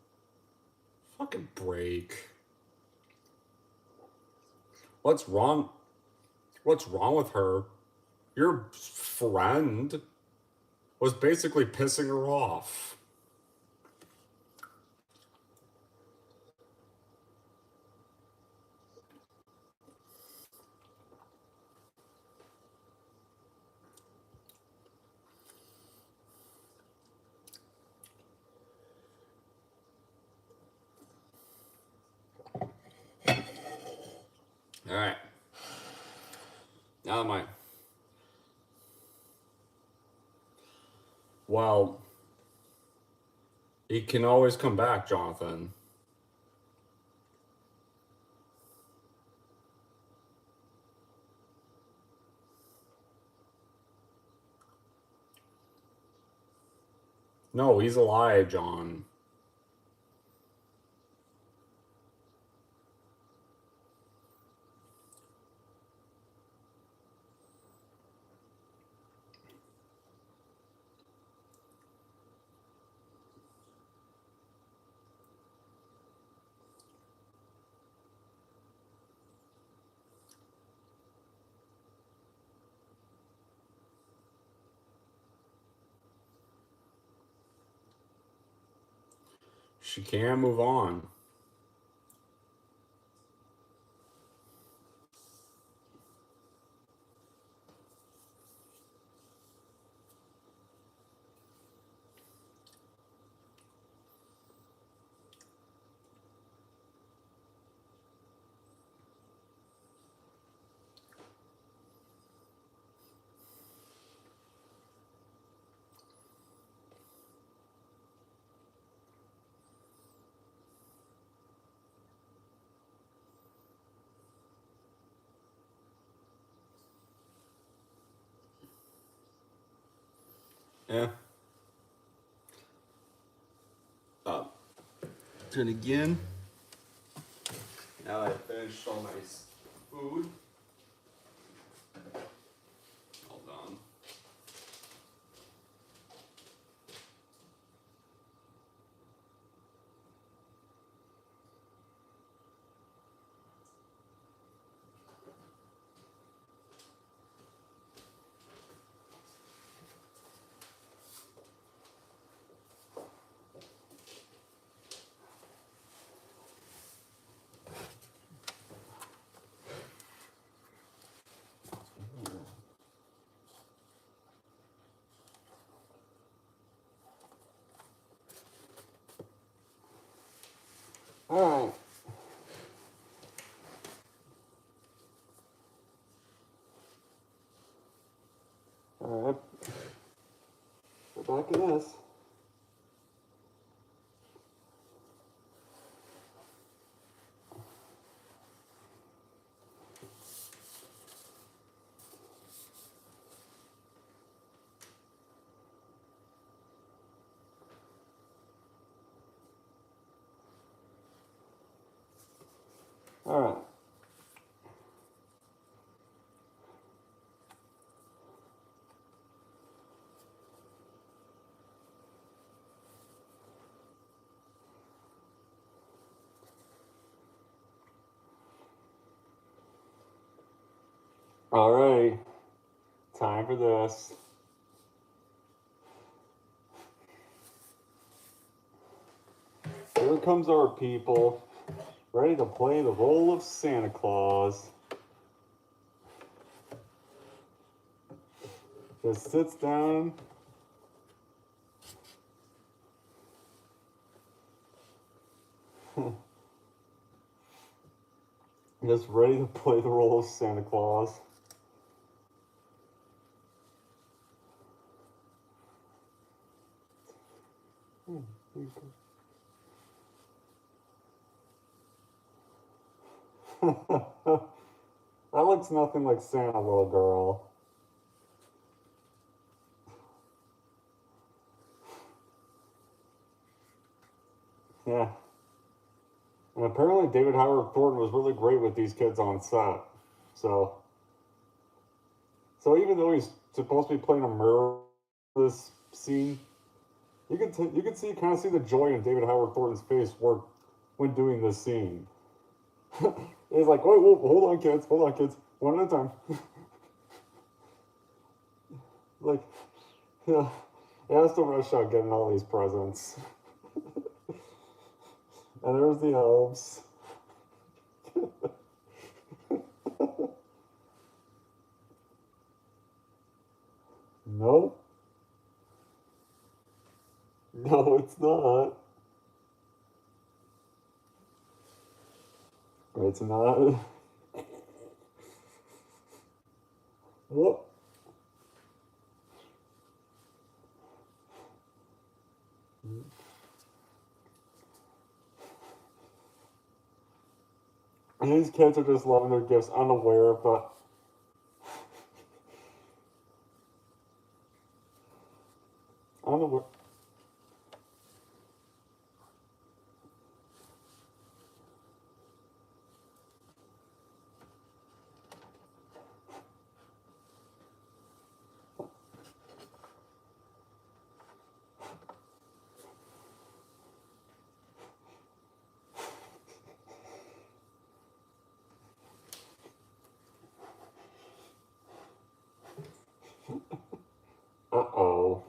Fucking break. What's wrong? What's wrong with her? Your friend was basically pissing her off. All right. Now am I? Well, he can always come back, Jonathan. No, he's alive, John. She can't move on. Yeah. Turn again. Now I finished all my food. All done. All right. All right. We're back in this. All right. All right. Time for this. Here comes our people, ready to play the role of Santa Claus. Just sits down. Just ready to play the role of Santa Claus. That looks nothing like Santa, little girl. Yeah. And apparently David Howard Thornton was really great with these kids on set. So even though he's supposed to be playing a murderer this scene, you can see kind of see the joy in David Howard Thornton's face when doing this scene. He's like, whoa, hold on, kids, one at a time. Like, yeah, he has to rush out getting all these presents. And there's the elves. Nope. No, it's not. It's not. What? And these kids are just loving their gifts, unaware, but unaware. Uh-oh.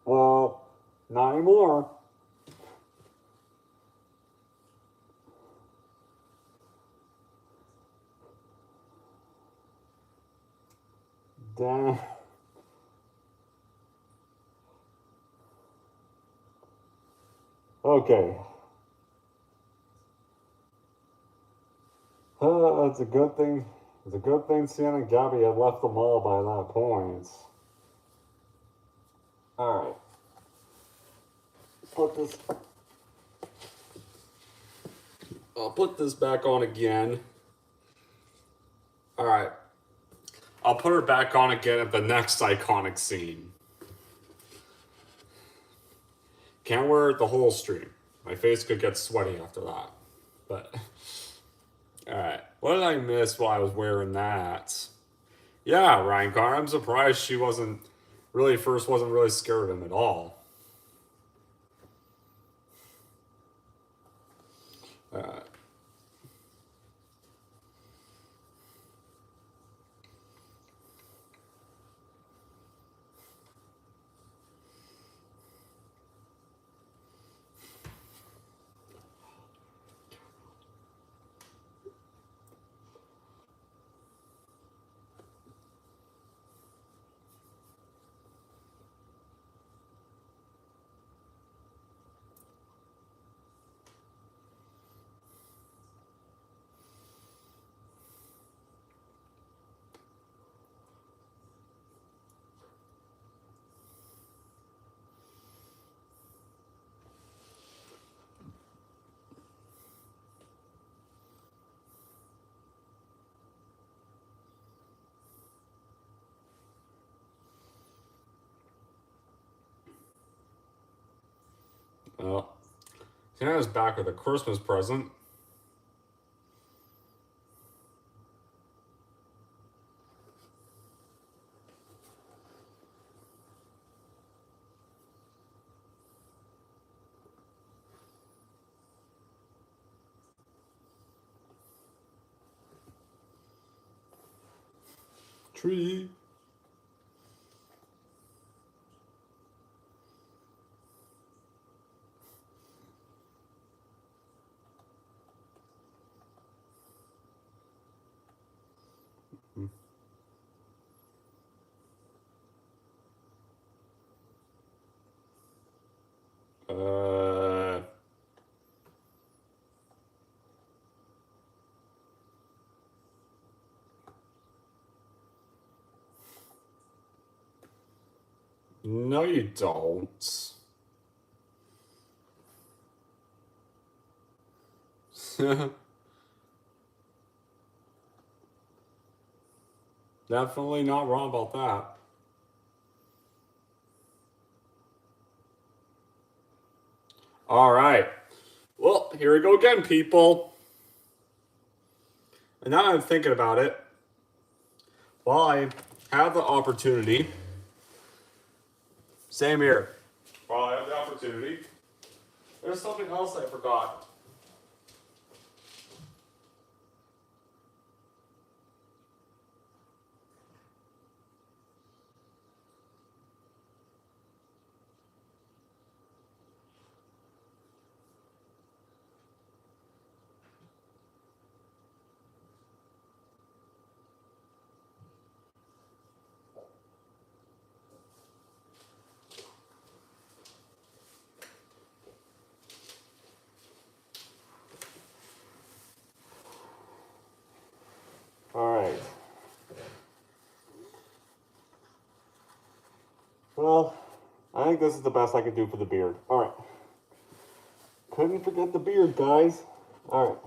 Well, not anymore. Damn. Okay. It's a good thing. It's a good thing Santa and Gabby had left the mall by that point. All right. I'll put this back on again. All right. I'll put her back on again at the next iconic scene. Can't wear it the whole stream. My face could get sweaty after that. But, alright. What did I miss while I was wearing that? Yeah, Ryan Carr, I'm surprised she wasn't really scared of him at all. Alright. Well, Santa's back with a Christmas present. Tree. No, you don't. Definitely not wrong about that. All right. Well, here we go again, people. And now I'm thinking about it. While I have the opportunity, same here. While I have the opportunity, there's something else I forgot. All right. Well, I think this is the best I could do for the beard. All right. Couldn't forget the beard, guys. All right.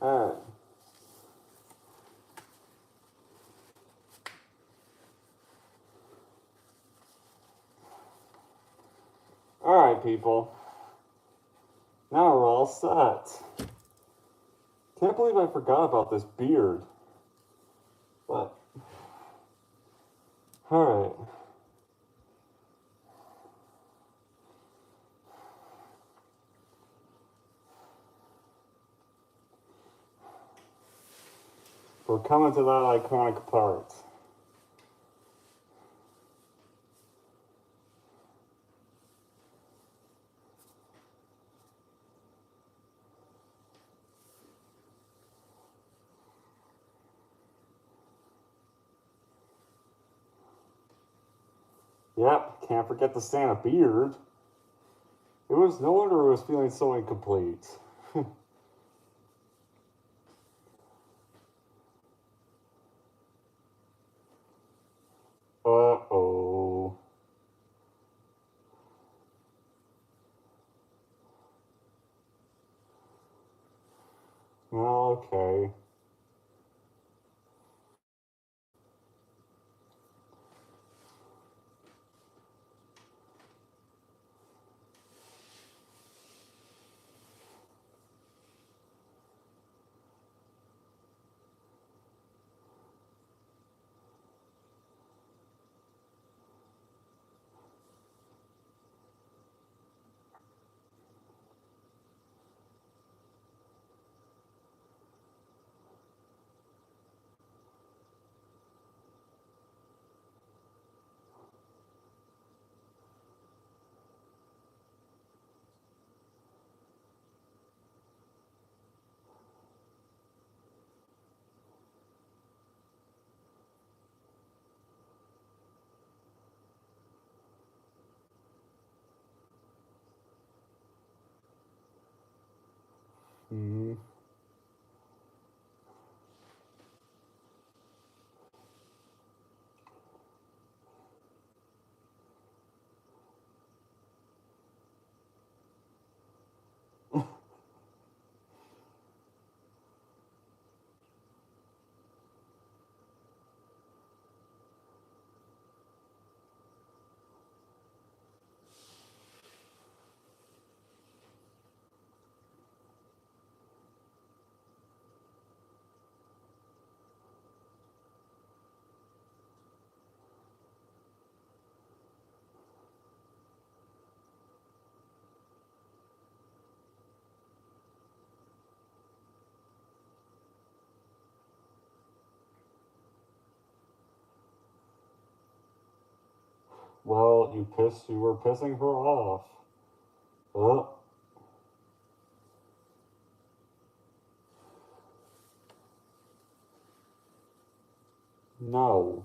All right. All right, people. Now we're all set. Can't believe I forgot about this beard. But, all right. We're coming to that iconic part. Yep, can't forget the Santa beard. It was no wonder it was feeling so incomplete. Uh-oh. Okay. Mm-hmm. Well, you were pissing her off. No.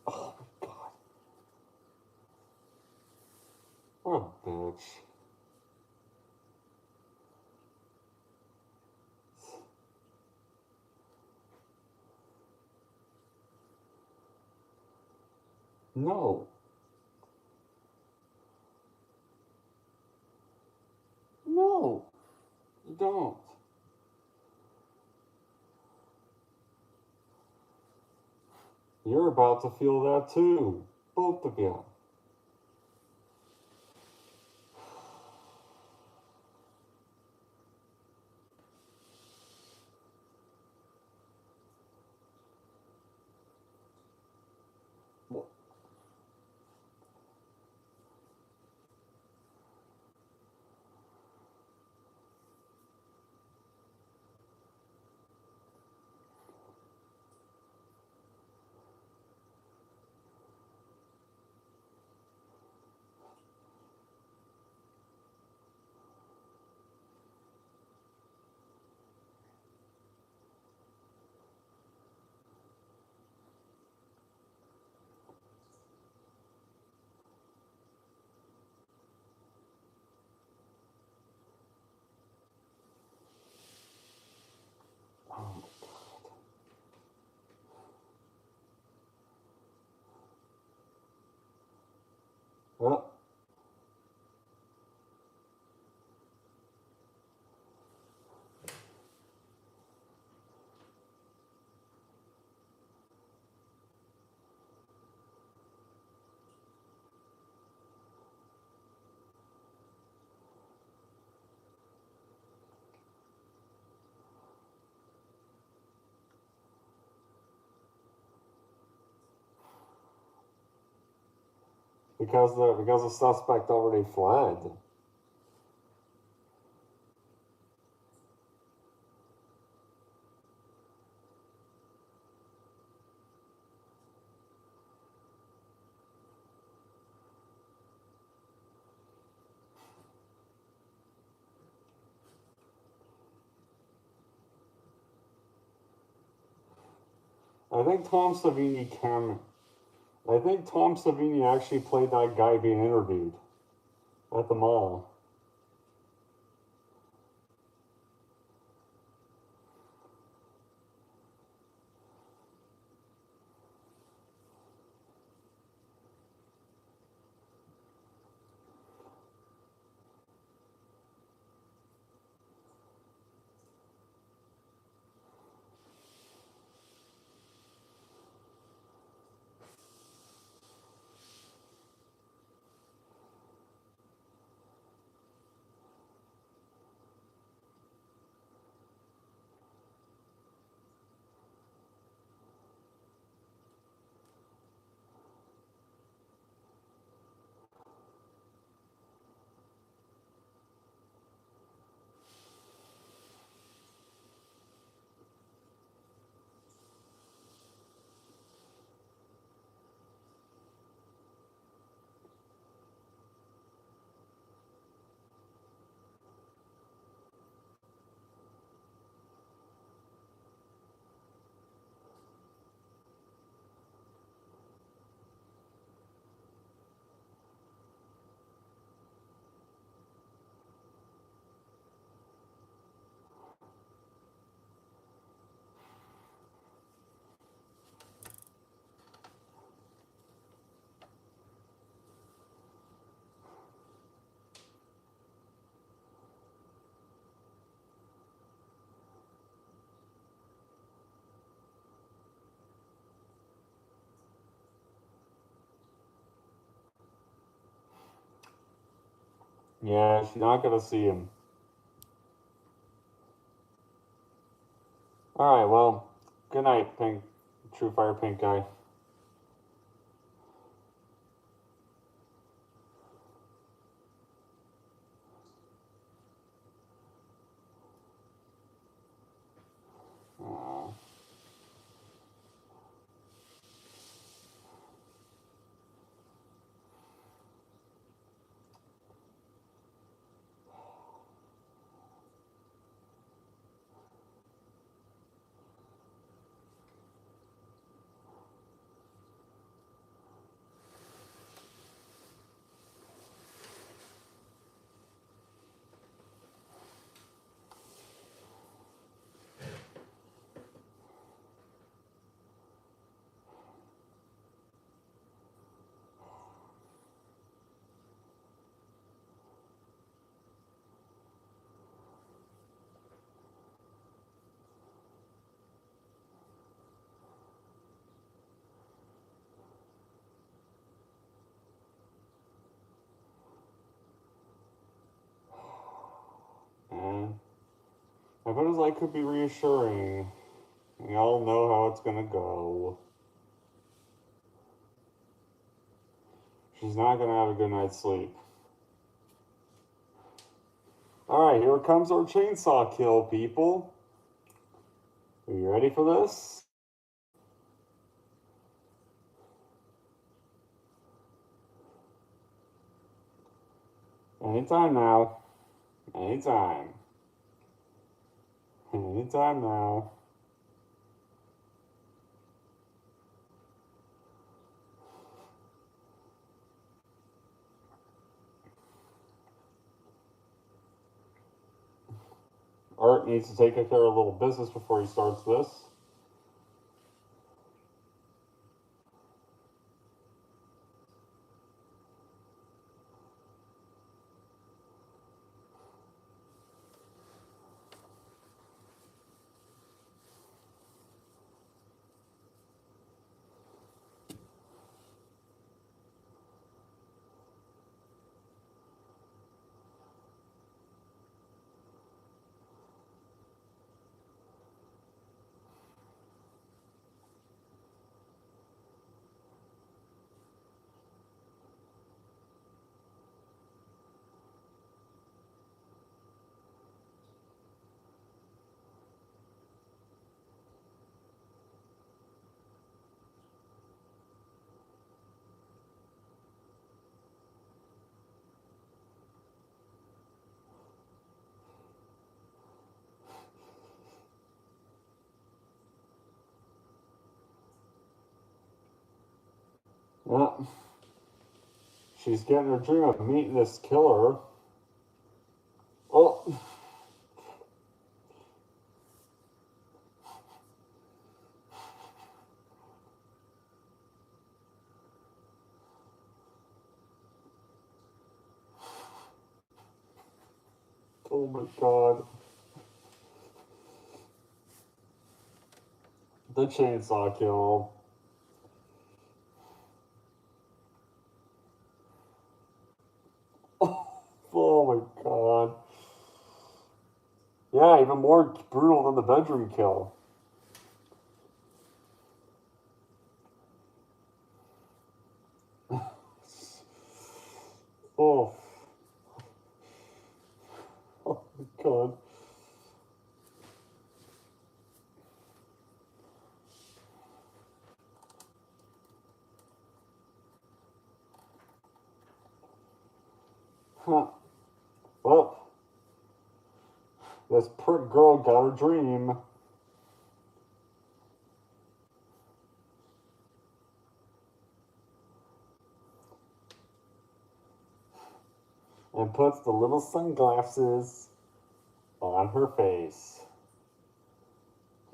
Oh my god. What a bitch. No. No. You don't. You're about to feel that too. Both of you. Oh. Well, because the suspect already fled. I think Tom Savini actually played that guy being interviewed at the mall. Yeah, she's not gonna see him. Alright, well, good night, Pink. Terrifier Pink Guy. And I bet his light could be reassuring. We all know how it's gonna go. She's not gonna have a good night's sleep. Alright, here comes our chainsaw kill, people. Are you ready for this? Anytime now. Anytime. Anytime now. Art needs to take care of a little business before he starts this. Yeah. She's getting her dream of meeting this killer. Oh. Oh my god. The chainsaw kill. Oh my god. Yeah, even more brutal than the bedroom kill. Oh. Oh my god. Huh. Well, this prick girl got her dream. And puts the little sunglasses on her face.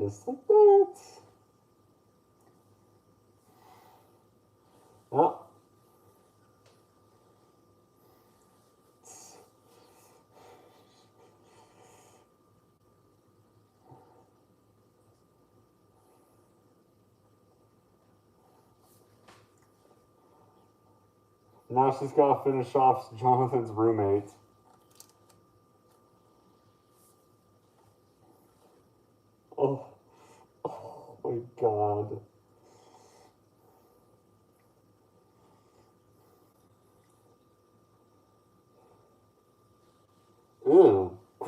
Just like that. Oh. Now she's got to finish off Jonathan's roommate.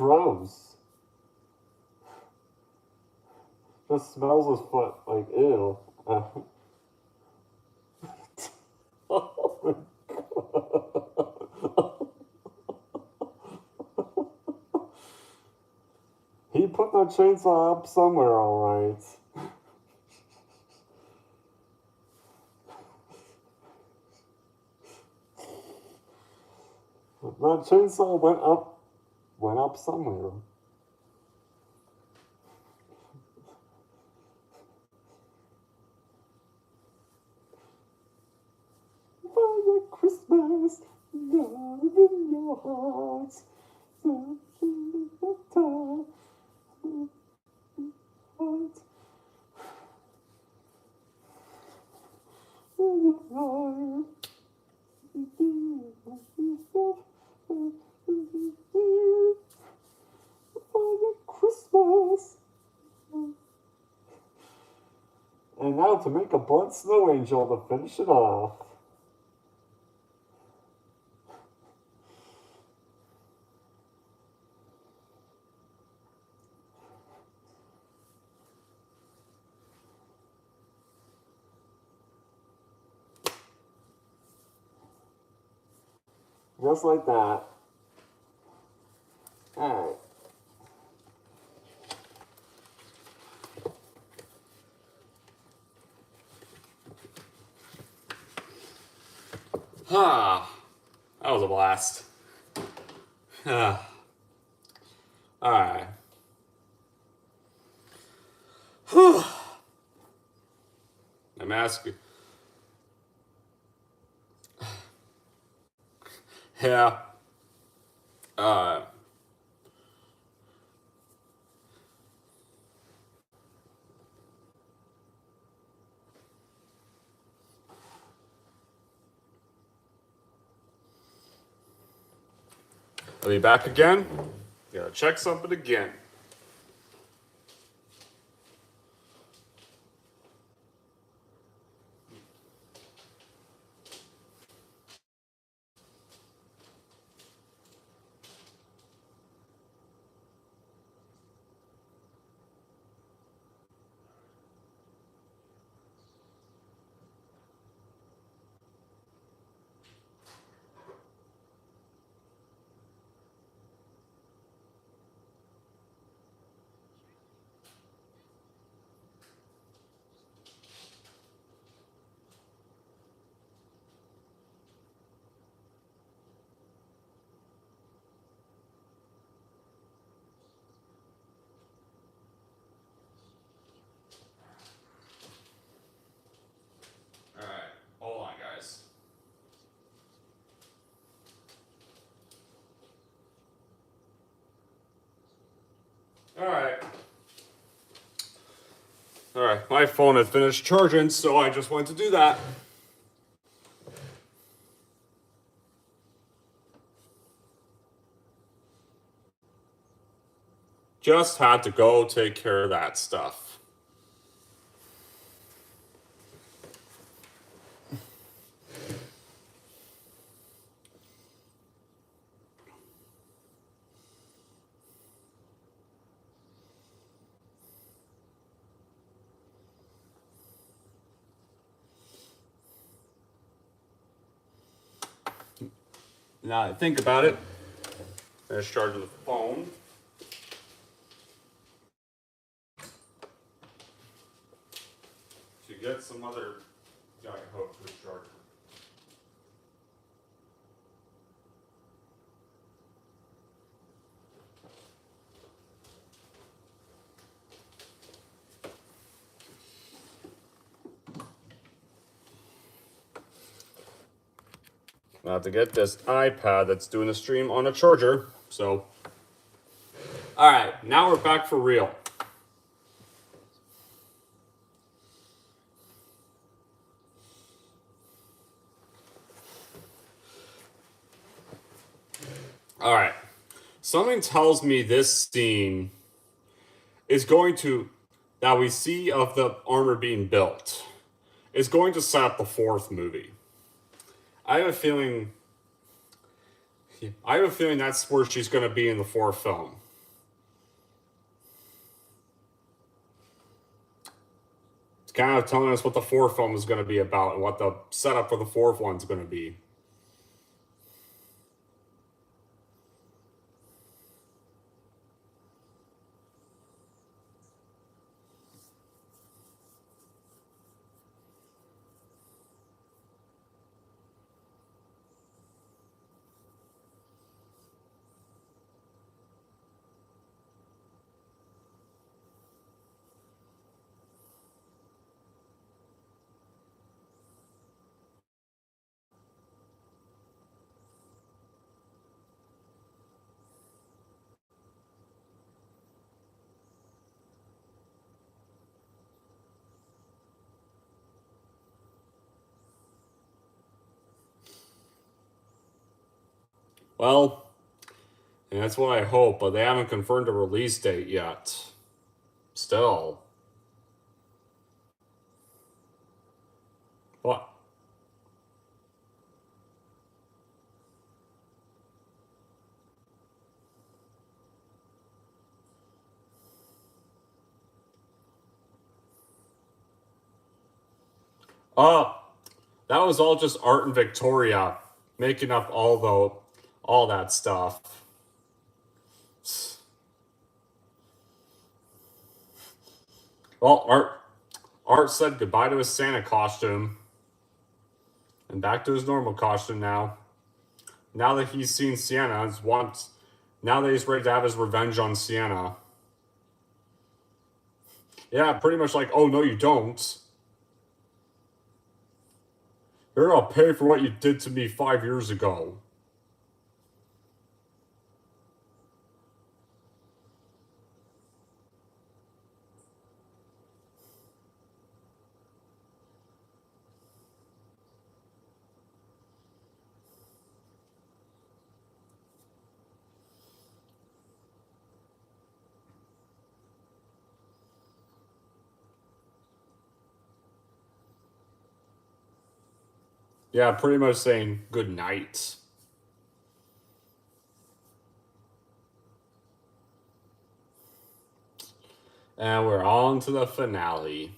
gross. Just smells his foot. Like, ew. Oh my God. He put the chainsaw up somewhere, alright. That chainsaw went up somewhere. Father Christmas, love in your hearts, Father Christmas. And now to make a blunt snow angel to finish it off. Just like that. Alright. Ah, that was a blast. Alright. I'm asking. Yeah. I'll be back again. Gotta check something again. Alright, hold on, guys. Alright, my phone had finished charging, so I just went to do that. Just had to go take care of that stuff. Now that I think about it, finish charging the phone. To get some other giant hook for the charger. I have to get this iPad that's doing a stream on a charger. So, all right, now we're back for real. All right, something tells me this scene is going to, that we see of the armor being built, is going to set up the fourth movie. I have a feeling that's where she's going to be in the fourth film. It's kind of telling us what the fourth film is going to be about and what the setup for the fourth one's going to be. Well, and that's what I hope, but they haven't confirmed a release date yet. Still. What? That was all just Art and Victoria making up all that stuff. Well, Art said goodbye to his Santa costume and back to his normal costume now. Now that he's seen Sienna, now that he's ready to have his revenge on Sienna. Yeah, pretty much like, oh no you don't. You're gonna pay for what you did to me 5 years ago. Yeah, pretty much saying good night. And we're on to the finale.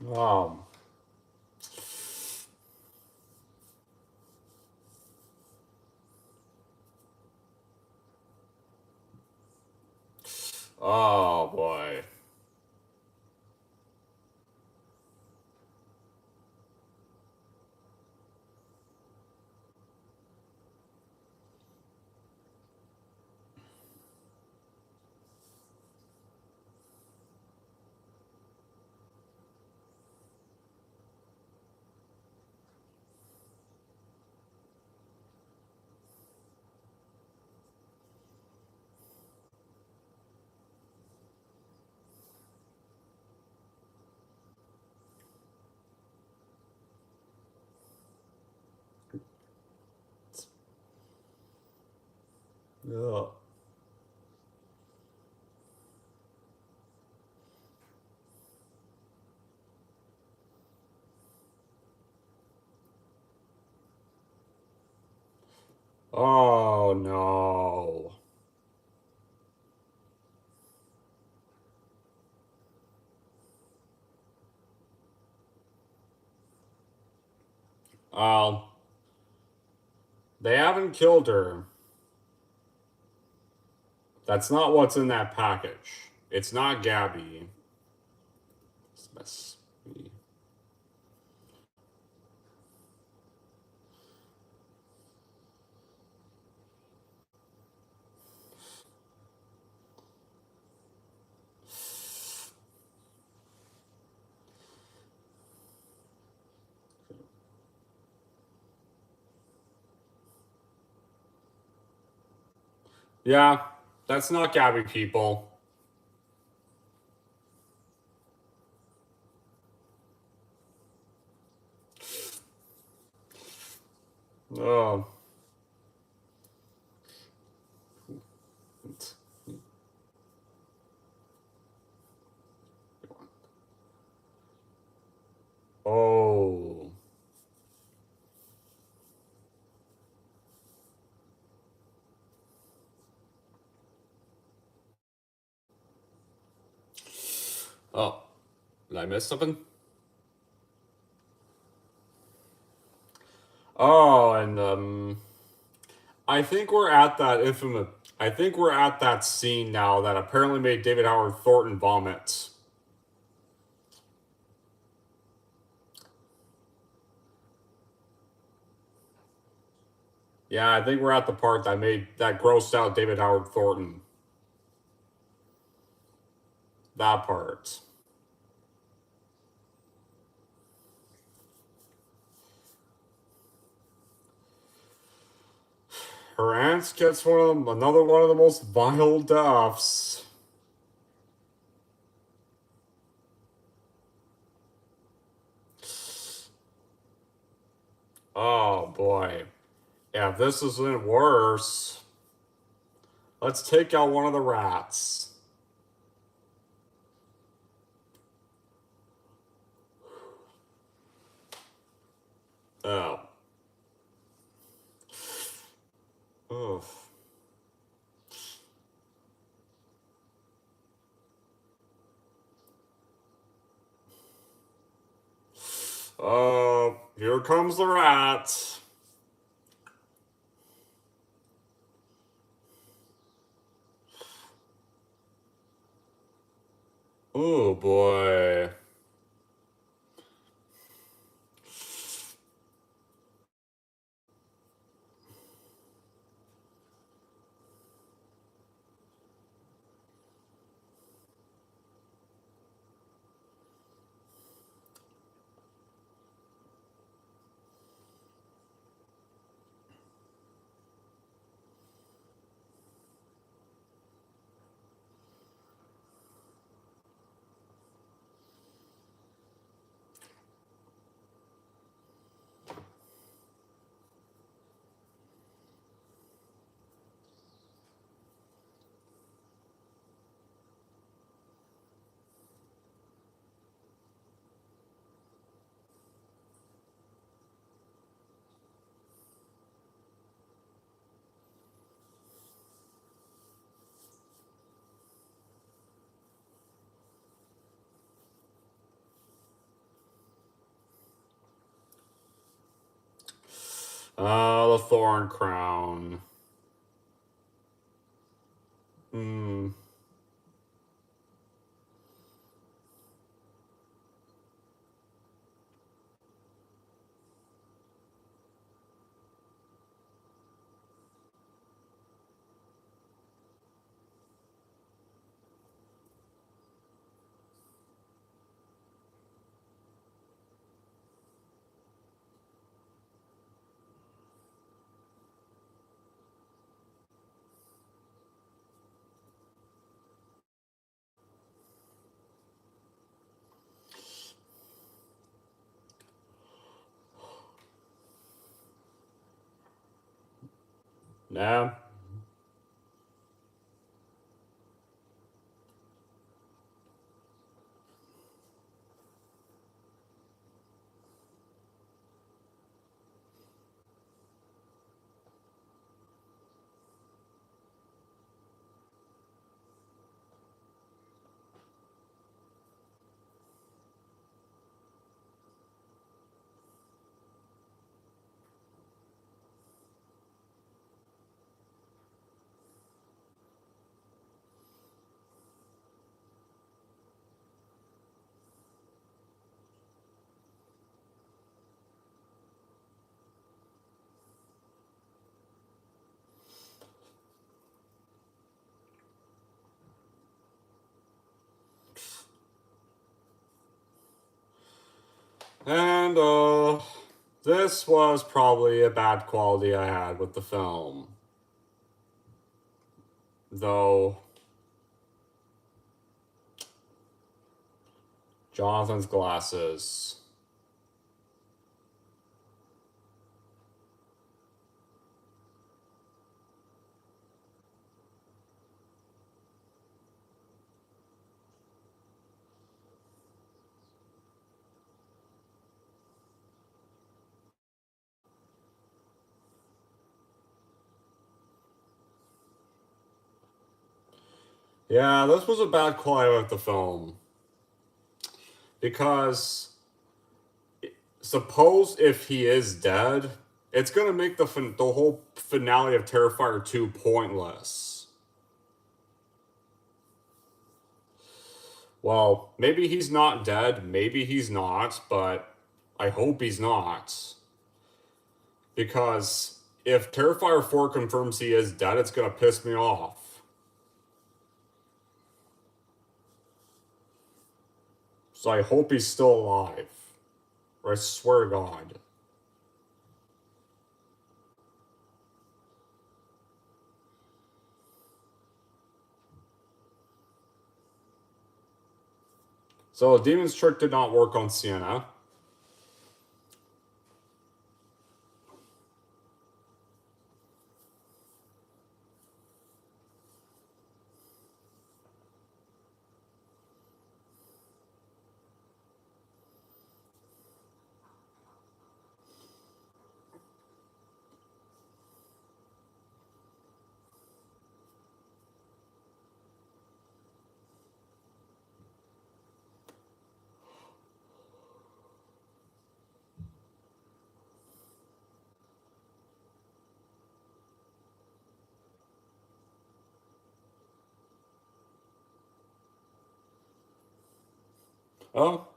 Um, oh boy. Yeah. Oh no. They haven't killed her. That's not what's in that package. It's not Gabby. That's me. Yeah, that's not Gabby, people. Oh. Oh. Oh. Did I miss something? Oh, and I think we're at that infamous. I think we're at that scene now that apparently made David Howard Thornton vomit. Yeah, I think we're at the part that grossed out David Howard Thornton. That part. Her aunt gets another one of the most vile deaths. Oh boy. Yeah, if this isn't worse. Let's take out one of the rats. Oh. Oof. Here comes the rat. Oh boy. The thorn crown. Hmm. Nah. And, this was probably a bad quality I had with the film. Though, Jonathan's glasses. Yeah, this was a bad quality with the film. Because suppose if he is dead, it's gonna make the whole finale of Terrifier 2 pointless. Well, maybe he's not dead, maybe he's not, but I hope he's not. Because if Terrifier 4 confirms he is dead, it's gonna piss me off. So I hope he's still alive. Or I swear to God. So Demon's Trick did not work on Sienna. Oh.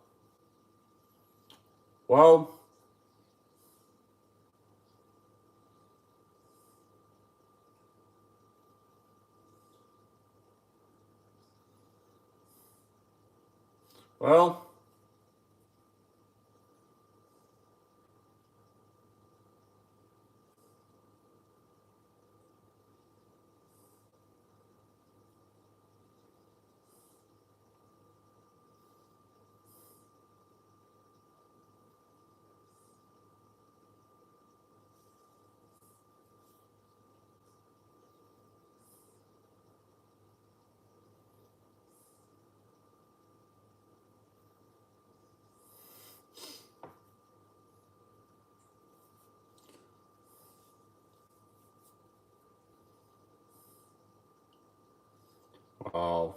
Well. Well. Oh.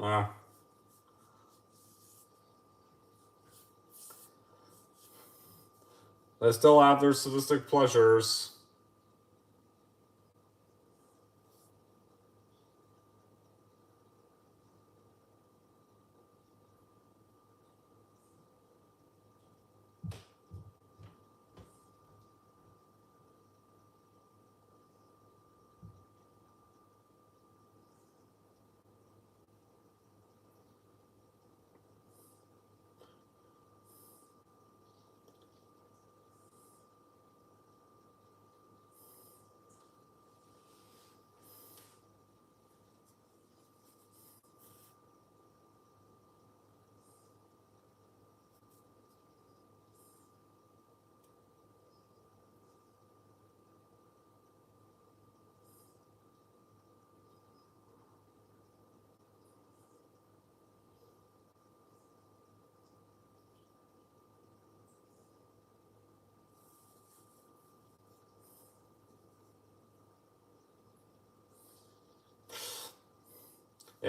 Ah. They still have their sadistic pleasures.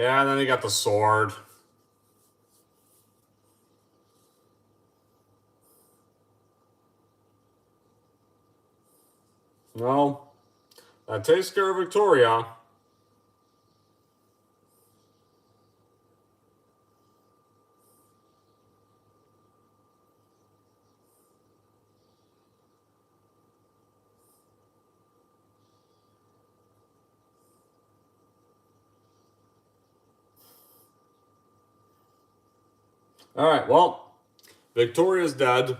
Yeah, and then he got the sword. No. That takes care of Victoria. Alright, well, Victoria's dead.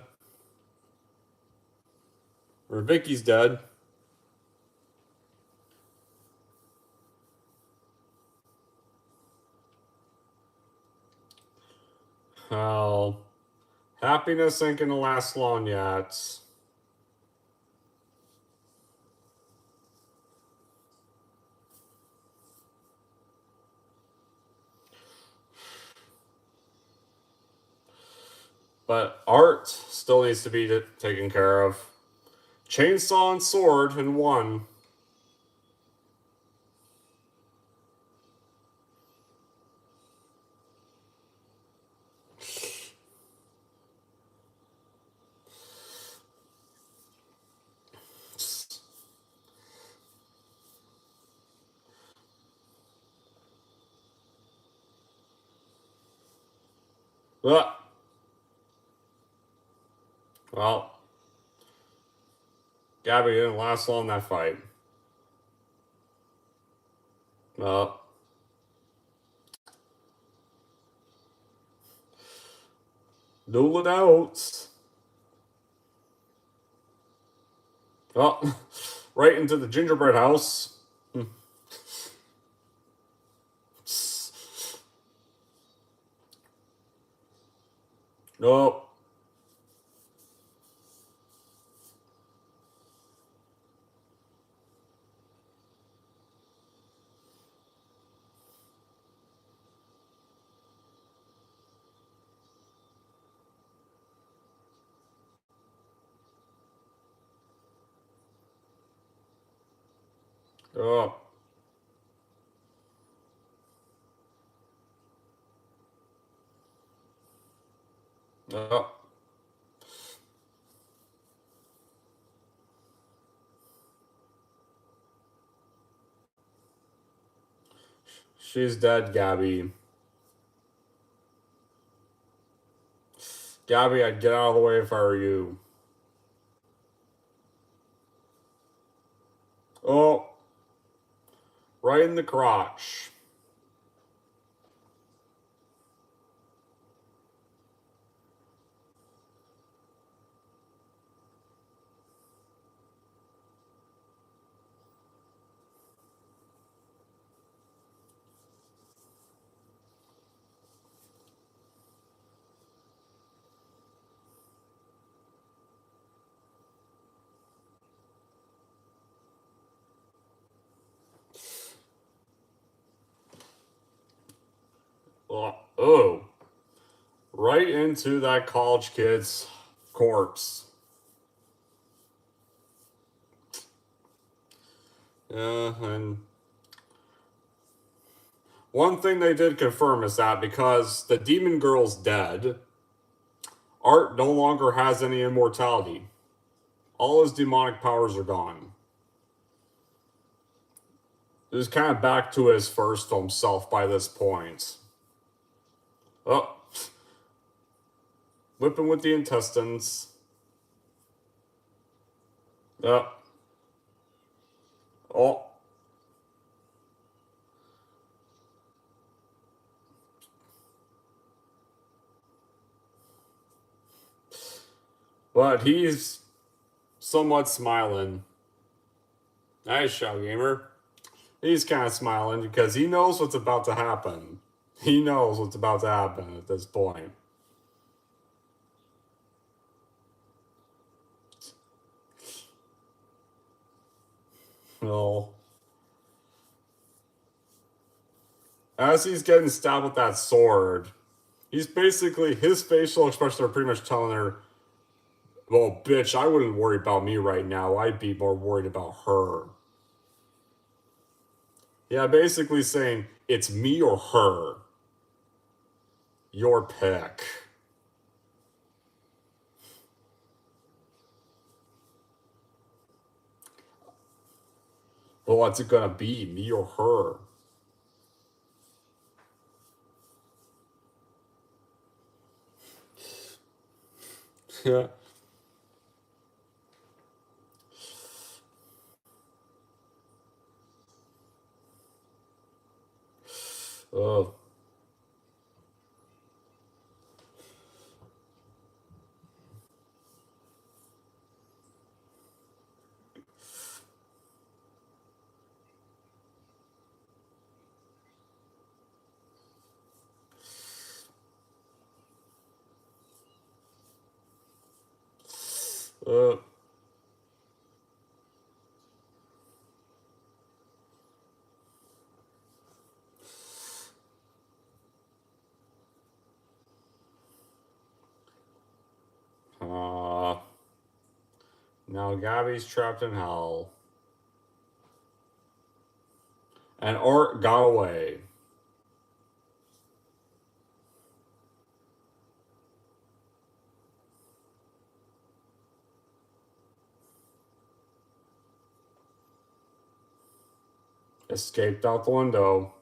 Or Vicky's dead. Well, happiness ain't gonna last long yet. But Art still needs to be taken care of. Chainsaw and sword in one. Ugh. Well, Gabby didn't last long that fight. Well, duel it out. Oh, right into the gingerbread house. No. Oh. Oh. She's dead, Gabby. Gabby, I'd get out of the way if I were you. Oh. Right in the crotch. Oh. Right into that college kid's corpse. Yeah, and one thing they did confirm is that because the demon girl's dead, Art no longer has any immortality. All his demonic powers are gone. He's kind of back to his first himself by this point. Oh. Whipping with the intestines. Oh. Oh. But he's somewhat smiling. Nice shot, gamer. He's kind of smiling because he knows what's about to happen. He knows what's about to happen at this point. Well, as he's getting stabbed with that sword, he's basically, his facial expressions are pretty much telling her, well, bitch, I wouldn't worry about me right now. I'd be more worried about her. Yeah, basically saying, It's me or her. Your pick. Well, what's it gonna be? Me or her? Yeah. Oh. Uh. Now Gabby's trapped in hell. And Art got away. Escaped out the window.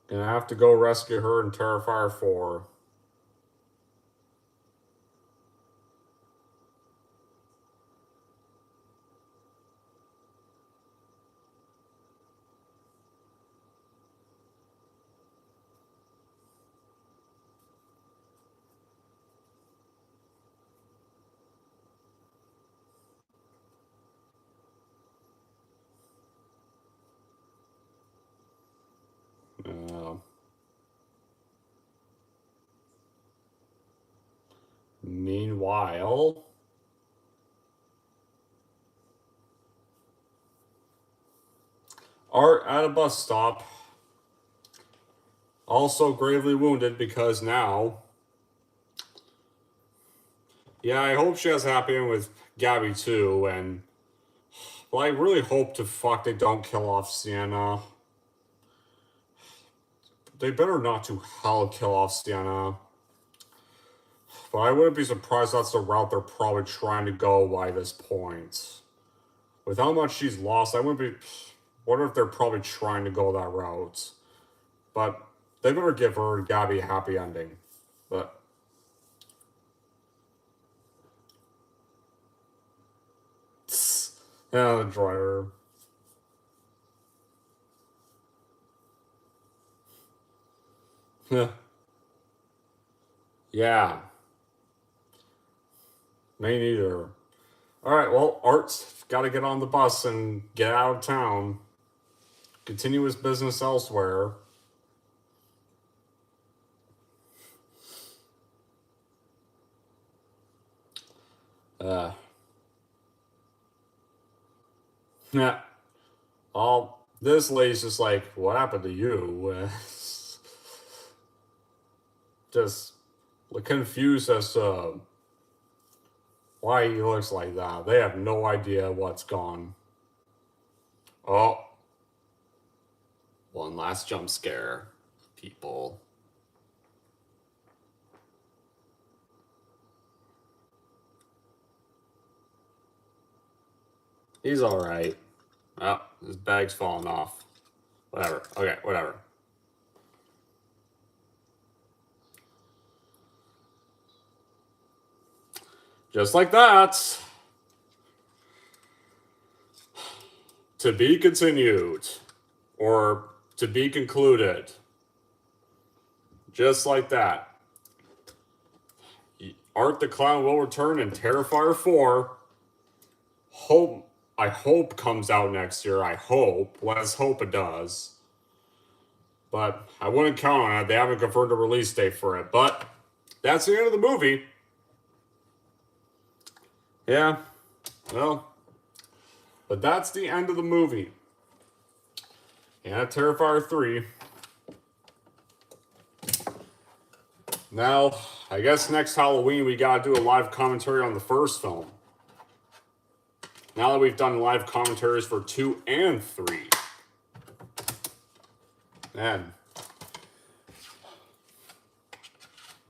Gonna have to go rescue her in Terrifier 4. Meanwhile, Art at a bus stop, also gravely wounded because now, yeah, I hope she has a happy end with Gabby too, and well, I really hope to fuck they don't kill off Sienna. They better not to hell kill off Sienna. But I wouldn't be surprised that's the route they're probably trying to go by this point. With how much she's lost, I wouldn't be... Wonder if they're probably trying to go that route. But they better give her and Gabby a happy ending. But... Yeah, the driver. Yeah. Yeah. Me neither. Alright, well, Art's got to get on the bus and get out of town. Continue his business elsewhere. Yeah. All this lady's just like, what happened to you? Just confused as to why he looks like that. They have no idea what's gone. Oh. One last jump scare, people. He's alright. Oh, his bag's falling off. Whatever. Okay, whatever. Just like that. To be continued. Or to be concluded. Just like that. Art the Clown will return in Terrifier 4. I hope comes out next year. I hope. Let's hope it does. But I wouldn't count on it. They haven't confirmed a release date for it. But that's the end of the movie. Yeah. Well. But that's the end of the movie. Yeah, Terrifier 3. Now, I guess next Halloween we gotta do a live commentary on the first film. Now that we've done live commentaries for 2 and 3. Man.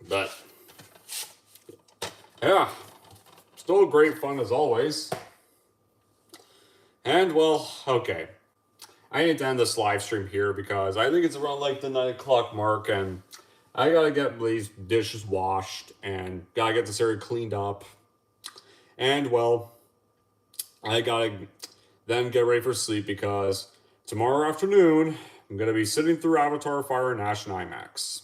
But, yeah. Still great fun as always. And, well, okay. I need to end this live stream here because I think it's around like the 9 o'clock mark and I gotta get these dishes washed and gotta get this area cleaned up. And, well, I gotta then get ready for sleep because tomorrow afternoon I'm gonna be sitting through Avatar Fire and Ash in IMAX.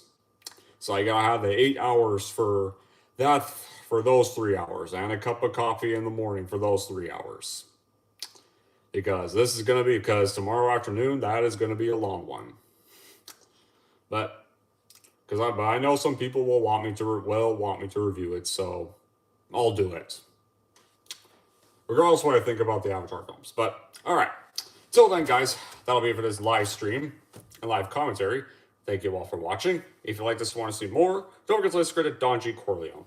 So I gotta have the 8 hours for that, for those 3 hours, and a cup of coffee in the morning for those 3 hours. Because this is gonna be, because tomorrow afternoon, that is gonna be a long one. But, because I know some people will want me to review it, so I'll do it. Regardless of what I think about the Avatar films. But, alright. Till then, guys, that'll be it for this live stream and live commentary. Thank you all for watching. If you like this and want to see more, don't forget to subscribe to Don G. Corleone.